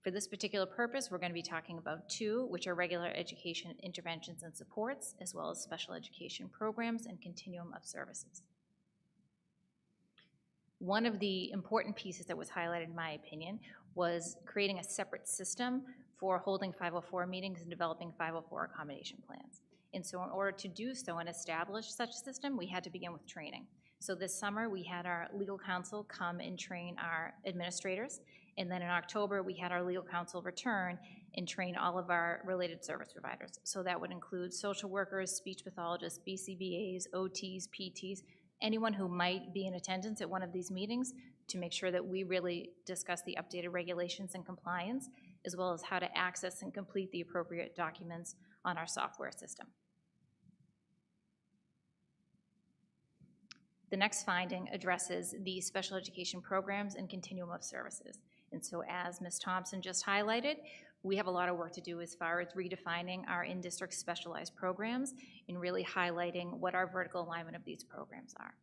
[SPEAKER 13] For this particular purpose, we're going to be talking about 2, which are regular education interventions and supports, as well as special education programs and continuum of services. One of the important pieces that was highlighted, in my opinion, was creating a separate system for holding 504 meetings and developing 504 accommodation plans. And so in order to do so and establish such a system, we had to begin with training. So this summer, we had our legal counsel come and train our administrators. And then in October, we had our legal counsel return and train all of our related service providers. So that would include social workers, speech pathologists, BCBAs, OTs, PTs, anyone who might be in attendance at one of these meetings to make sure that we really discuss the updated regulations and compliance, as well as how to access and complete the appropriate documents on our software system. The next finding addresses the special education programs and continuum of services. And so as Ms. Thompson just highlighted, we have a lot of work to do as far as redefining our in-district specialized programs and really highlighting what our vertical alignment of these programs are.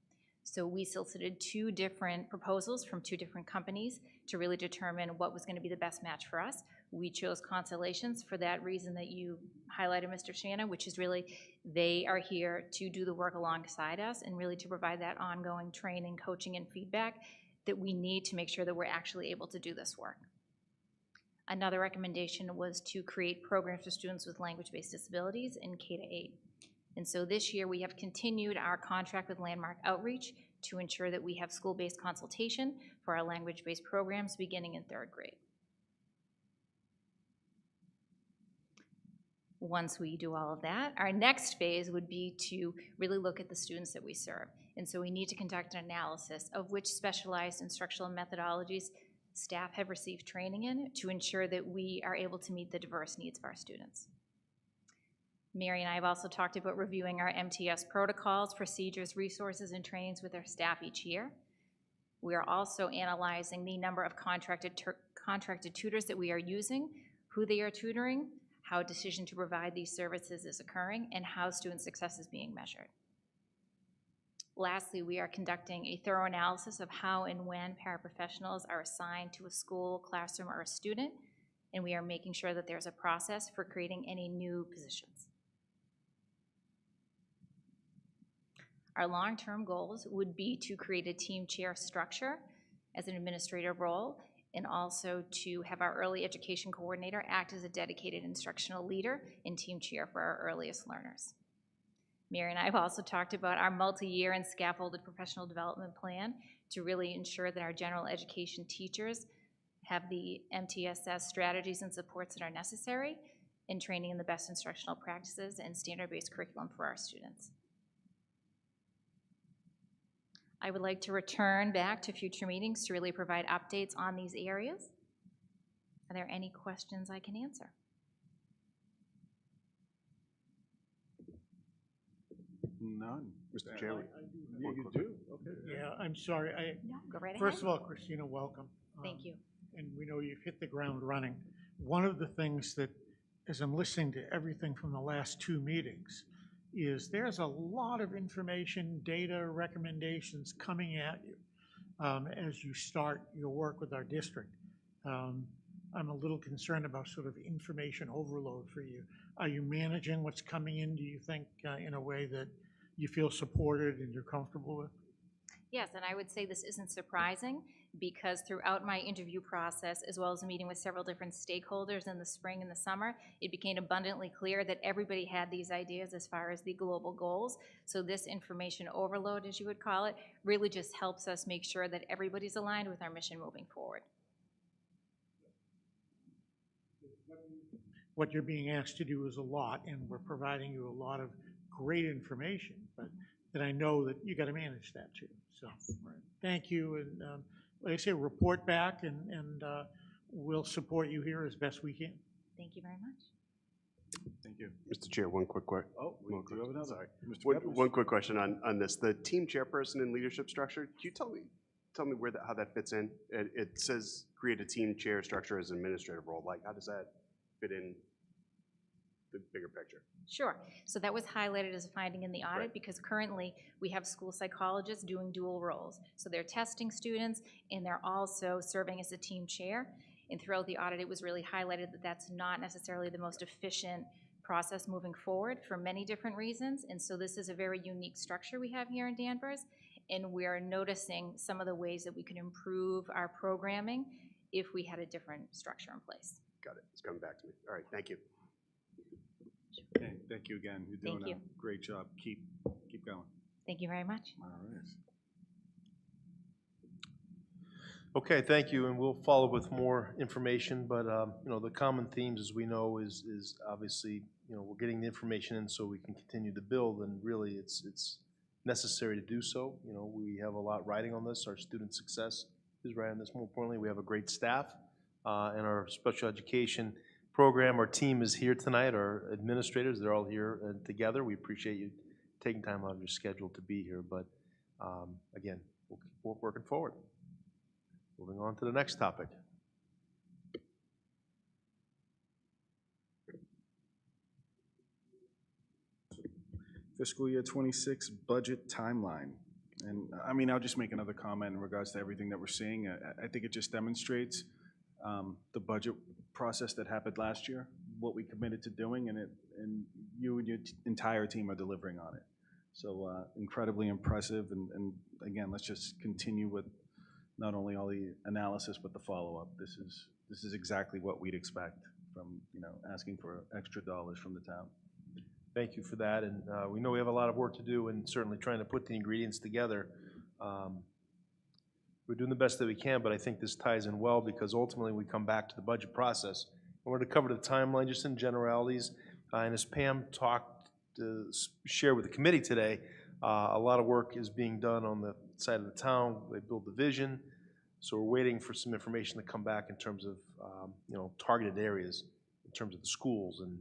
[SPEAKER 13] So we solicited 2 different proposals from 2 different companies to really determine what was going to be the best match for us. We chose Constellations for that reason that you highlighted, Mr. Shanna, which is really they are here to do the work alongside us and really to provide that ongoing training, coaching, and feedback that we need to make sure that we're actually able to do this work. Another recommendation was to create programs for students with language-based disabilities in K-8. And so this year we have continued our contract with Landmark Outreach to ensure that we have school-based consultation for our language-based programs beginning in 3rd grade. Once we do all of that, our next phase would be to really look at the students that we serve. And so we need to conduct an analysis of which specialized instructional methodologies staff have received training in to ensure that we are able to meet the diverse needs of our students. Mary and I have also talked about reviewing our MTS protocols, procedures, resources, and trainings with our staff each year. We are also analyzing the number of contracted tutors that we are using, who they are tutoring, how decision to provide these services is occurring, and how student success is being measured. Lastly, we are conducting a thorough analysis of how and when paraprofessionals are assigned to a school, classroom, or a student, and we are making sure that there's a process for creating any new positions. Our long-term goals would be to create a team chair structure as an administrative role, and also to have our early education coordinator act as a dedicated instructional leader and team chair for our earliest learners. Mary and I have also talked about our multi-year and scaffolded professional development plan to really ensure that our general education teachers have the MTSS strategies and supports that are necessary in training in the best instructional practices and standard-based curriculum for our students. I would like to return back to future meetings to really provide updates on these areas. Are there any questions I can answer?
[SPEAKER 1] None.
[SPEAKER 9] Mr. Chairman?
[SPEAKER 1] Yeah, you do? Okay.
[SPEAKER 5] Yeah, I'm sorry.
[SPEAKER 13] No, go right ahead.
[SPEAKER 5] First of all, Christina, welcome.
[SPEAKER 13] Thank you.
[SPEAKER 5] And we know you've hit the ground running. One of the things that, as I'm listening to everything from the last two meetings, is there's a lot of information, data, recommendations coming at you as you start your work with our district. I'm a little concerned about sort of information overload for you. Are you managing what's coming in, do you think, in a way that you feel supported and you're comfortable with?
[SPEAKER 13] Yes, and I would say this isn't surprising because throughout my interview process, as well as meeting with several different stakeholders in the spring and the summer, it became abundantly clear that everybody had these ideas as far as the global goals. So this information overload, as you would call it, really just helps us make sure that everybody's aligned with our mission moving forward.
[SPEAKER 5] What you're being asked to do is a lot, and we're providing you a lot of great information, but that I know that you got to manage that too. So, thank you, and like I say, report back, and we'll support you here as best we can.
[SPEAKER 13] Thank you very much.
[SPEAKER 1] Thank you.
[SPEAKER 9] Mr. Chair, one quick question.
[SPEAKER 1] Oh, we do have another.
[SPEAKER 9] Sorry.
[SPEAKER 1] Mr.
[SPEAKER 9] One,
[SPEAKER 1] Peppers.
[SPEAKER 9] one quick question on this. The team chairperson and leadership structure, can you tell me where how that fits in? It says create a team chair structure as an administrative role. Like, how does that fit in the bigger picture?
[SPEAKER 13] Sure. So that was highlighted as a finding in the audit
[SPEAKER 9] Right.
[SPEAKER 13] because currently we have school psychologists doing dual roles. So they're testing students and they're also serving as a team chair. And throughout the audit, it was really highlighted that that's not necessarily the most efficient process moving forward for many different reasons. And so this is a very unique structure we have here in Danvers. And we're noticing some of the ways that we can improve our programming if we had a different structure in place.
[SPEAKER 9] Got it. It's coming back to me. All right, thank you.
[SPEAKER 1] Okay, thank you again. You're doing
[SPEAKER 13] Thank you.
[SPEAKER 1] a great job. Keep going.
[SPEAKER 13] Thank you very much.
[SPEAKER 1] All right.
[SPEAKER 10] Okay, thank you, and we'll follow with more information, but, you know, the common themes, as we know, is obviously, you know, we're getting the information in so we can continue to build, and really, it's necessary to do so. You know, we have a lot riding on this. Our student success is riding on this. More importantly, we have a great staff, and our special education program, our team is here tonight, our administrators, they're all here together. We appreciate you taking time out of your schedule to be here, but, again, we'll keep working forward. Moving on to the next topic.
[SPEAKER 1] Fiscal year 26 budget timeline. And I mean, I'll just make another comment in regards to everything that we're seeing. I think it just demonstrates the budget process that happened last year, what we committed to doing, and you and your entire team are delivering on it. So incredibly impressive, and again, let's just continue with not only all the analysis, but the follow-up. This is exactly what we'd expect from, you know, asking for extra dollars from the town.
[SPEAKER 10] Thank you for that, and we know we have a lot of work to do and certainly trying to put the ingredients together. We're doing the best that we can, but I think this ties in well because ultimately we come back to the budget process. I wanted to cover the timeline just in generalities, and as Pam talked to share with the committee today, a lot of work is being done on the side of the town. They built the vision, so we're waiting for some information to come back in terms of you know, targeted areas in terms of the schools, and,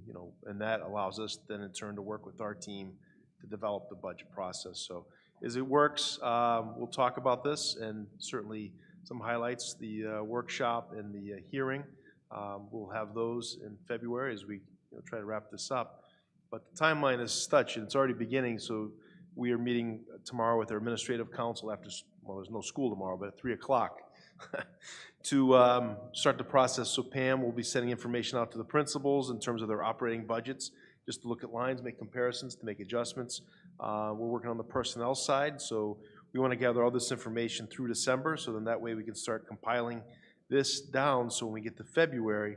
[SPEAKER 10] and that allows us then in turn to work with our team to develop the budget process. So as it works, we'll talk about this, and certainly some highlights, the workshop and the hearing. We'll have those in February as we try to wrap this up. But the timeline is such, and it's already beginning, so we are meeting tomorrow with our administrative council after, well, there's no school tomorrow, but at 3 o'clock to start the process. So Pam will be sending information out to the principals in terms of their operating budgets, just to look at lines, make comparisons, to make adjustments. We're working on the personnel side, so we want to gather all this information through December, so then that way we can start compiling this down, so when we get to February,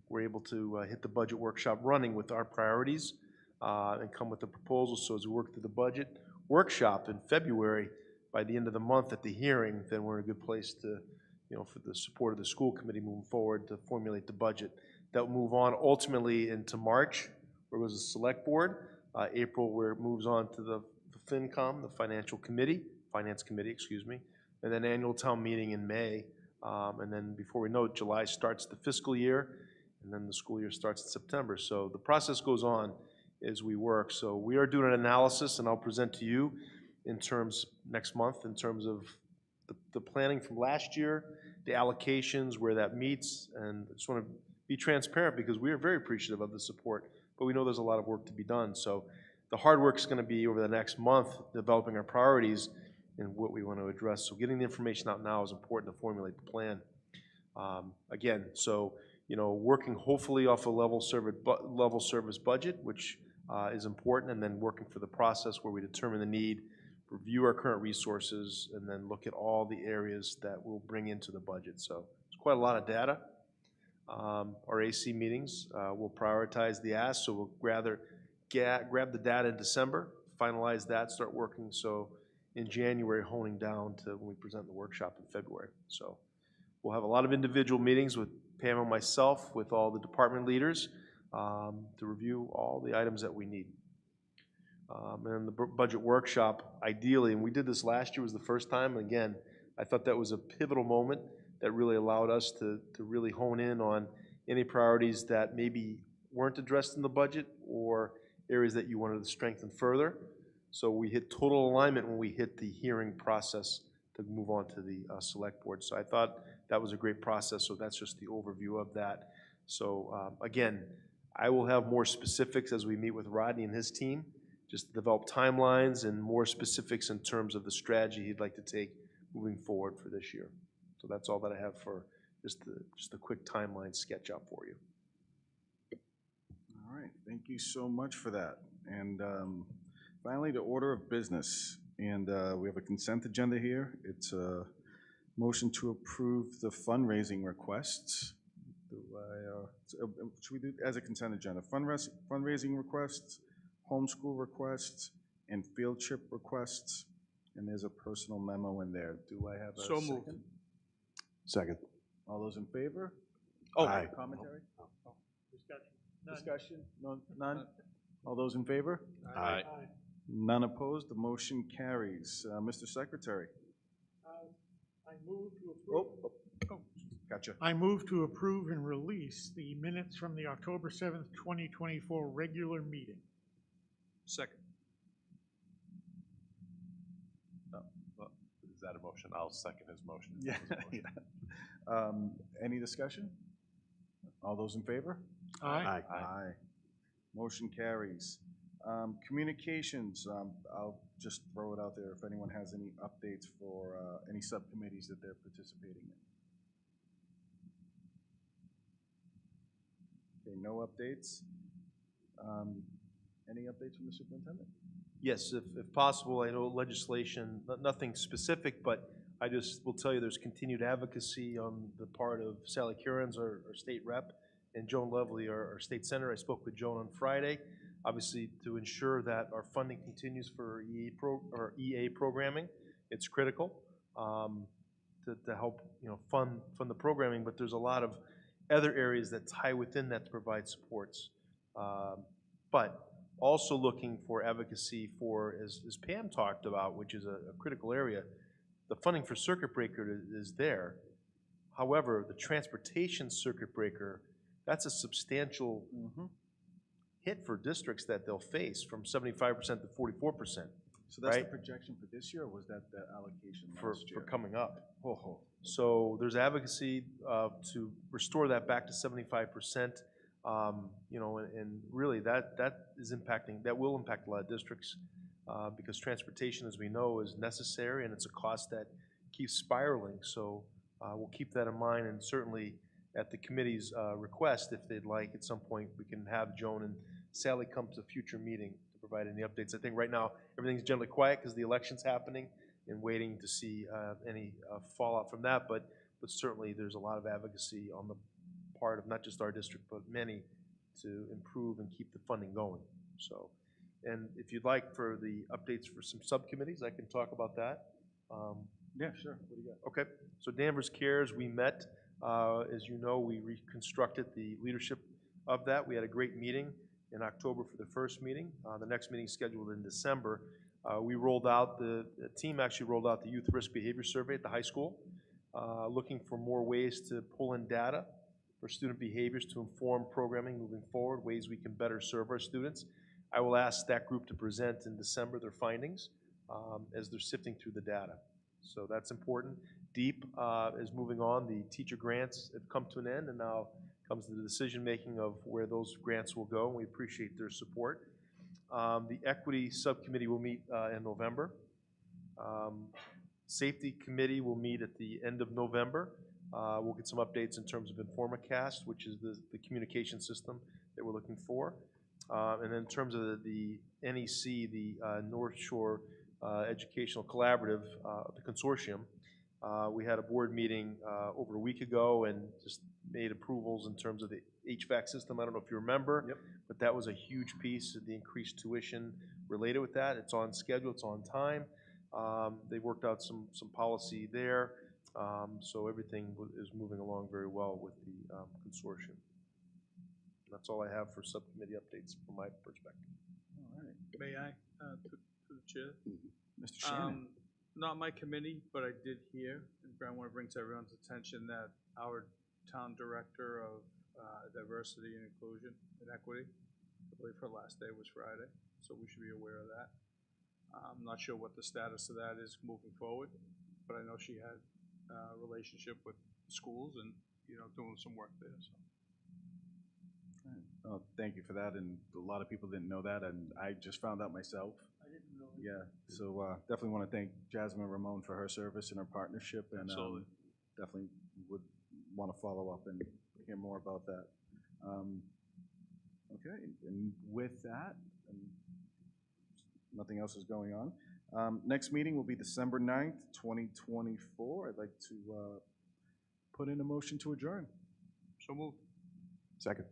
[SPEAKER 10] we're able to hit the budget workshop running with our priorities and come with the proposals. So as we work through the budget workshop in February, by the end of the month at the hearing, then we're in a good place to, for the support of the school committee moving forward to formulate the budget. That will move on ultimately into March, where it was a select board, April, where it moves on to the FinCom, the Finance Committee, excuse me, and then annual town meeting in May. And then before we know it, July starts the fiscal year, and then the school year starts in September. So the process goes on as we work. So we are doing an analysis, and I'll present to you in terms, next month, in terms of the planning from last year, the allocations, where that meets, and I just want to be transparent because we are very appreciative of the support, but we know there's a lot of work to be done. So the hard work is going to be over the next month, developing our priorities and what we want to address. So getting the information out now is important to formulate the plan. Again, so, working hopefully off a level service budget, which is important, and then working for the process where we determine the need, review our current resources, and then look at all the areas that we'll bring into the budget. So it's quite a lot of data. Our AC meetings will prioritize the ask, so we'll rather grab the data in December, finalize that, start working. So in January, honing down to when we present the workshop in February. So we'll have a lot of individual meetings with Pam and myself, with all the department leaders, to review all the items that we need. And the budget workshop, ideally, and we did this last year, was the first time, and again, I thought that was a pivotal moment that really allowed us to really hone in on any priorities that maybe weren't addressed in the budget or areas that you wanted to strengthen further. So we hit total alignment when we hit the hearing process to move on to the select board. So I thought that was a great process, so that's just the overview of that. So again, I will have more specifics as we meet with Rodney and his team, just to develop timelines and more specifics in terms of the strategy he'd like to take moving forward for this year. So that's all that I have for just the quick timeline sketch out for you.
[SPEAKER 1] All right, thank you so much for that. And finally, the order of business. And we have a consent agenda here. It's a motion to approve the fundraising requests. Should we do as a consent agenda? Fundraising requests, homeschool requests, and field trip requests. And there's a personal memo in there. Do I have a
[SPEAKER 4] So
[SPEAKER 1] second?
[SPEAKER 4] moved.
[SPEAKER 9] Second.
[SPEAKER 1] All those in favor?
[SPEAKER 9] Aye.
[SPEAKER 1] Commentary?
[SPEAKER 5] Discussion? None.
[SPEAKER 1] Discussion? No, none? All those in favor?
[SPEAKER 3] Aye.
[SPEAKER 1] None opposed, the motion carries. Mr. Secretary.
[SPEAKER 5] I move to approve.
[SPEAKER 1] Gotcha.
[SPEAKER 5] I move to approve and release the minutes from the October 7th, 2024 regular meeting.
[SPEAKER 4] Second.
[SPEAKER 3] Is that a motion? I'll second his motion.
[SPEAKER 1] Yeah. Any discussion? All those in favor?
[SPEAKER 5] Aye.
[SPEAKER 1] Aye. Motion carries. Communications, I'll just throw it out there if anyone has any updates for any subcommittees that they're participating in. Okay, no updates. Any updates from the superintendent?
[SPEAKER 10] Yes, if possible. I know legislation, nothing specific, but I just will tell you there's continued advocacy on the part of Sally Currens, our state rep, and Joan Lovely, our state senator. I spoke with Joan on Friday, obviously to ensure that our funding continues for EA programming. It's critical to help fund the programming, but there's a lot of other areas that tie within that to provide supports. But also looking for advocacy for, as Pam talked about, which is a critical area, the funding for circuit breaker is there. However, the transportation circuit breaker that's a substantial hit for districts that they'll face from 75% to 44%.
[SPEAKER 1] So that's the
[SPEAKER 10] Right.
[SPEAKER 1] projection for this year, or was that the allocation
[SPEAKER 10] for
[SPEAKER 1] last year?
[SPEAKER 10] coming up.
[SPEAKER 1] Oh.
[SPEAKER 10] So there's advocacy to restore that back to 75%. You know, and really that is impacting, that will impact a lot of districts because transportation, as we know, is necessary and it's a cost that keeps spiraling. So we'll keep that in mind, and certainly at the committee's request, if they'd like, at some point, we can have Joan and Sally come to a future meeting to provide any updates. I think right now, everything's generally quiet because the election's happening and waiting to see any fallout from that, but certainly there's a lot of advocacy on the part of not just our district, but many to improve and keep the funding going. So, and if you'd like for the updates for some subcommittees, I can talk about that.
[SPEAKER 1] Yeah, sure. What do you got?
[SPEAKER 10] Okay, so Danvers Cares, we met, as you know, we reconstructed the leadership of that. We had a great meeting in October for the first meeting. The next meeting is scheduled in December. We rolled out, the team actually rolled out the Youth Risk Behavior Survey at the high school, looking for more ways to pull in data for student behaviors to inform programming moving forward, ways we can better serve our students. I will ask that group to present in December their findings as they're sifting through the data. So that's important. DEEP is moving on. The teacher grants have come to an end, and now comes the decision-making of where those grants will go, and we appreciate their support. The Equity Subcommittee will meet in November. Safety Committee will meet at the end of November. We'll get some updates in terms of InformaCast, which is the communication system that we're looking for. And then in terms of the NEC, the North Shore Educational Collaborative, the consortium, we had a board meeting over a week ago and just made approvals in terms of the HVAC system. I don't know if you remember, but that was a huge piece of the increased tuition related with that. It's on schedule, it's on time. They worked out some policy there, so everything is moving along very well with the consortium. That's all I have for subcommittee updates from my perspective.
[SPEAKER 1] All right.
[SPEAKER 4] May I, to the chair?
[SPEAKER 1] Mr. Shannon.
[SPEAKER 4] Not my committee, but I did hear, and I want to bring to everyone's attention that our town director of diversity and inclusion and equity, I believe her last day was Friday, so we should be aware of that. I'm not sure what the status of that is moving forward, but I know she had a relationship with schools and, you know, doing some work there, so.
[SPEAKER 1] Oh, thank you for that, and a lot of people didn't know that, and I just found out myself.
[SPEAKER 5] I didn't know.
[SPEAKER 1] Yeah, so definitely want to thank Jasmine Ramon for her service and her partnership, and definitely would want to follow up and hear more about that. Okay, and with that, and nothing else is going on. Next meeting will be December 9th, 2024. I'd like to put in a motion to adjourn.
[SPEAKER 4] So moved.
[SPEAKER 9] Second.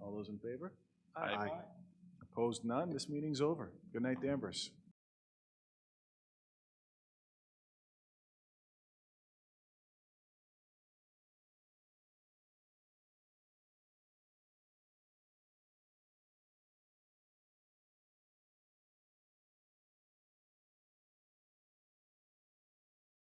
[SPEAKER 1] All those in favor?
[SPEAKER 10] Aye.
[SPEAKER 1] Opposed, none. This meeting's over. Good night, Danvers.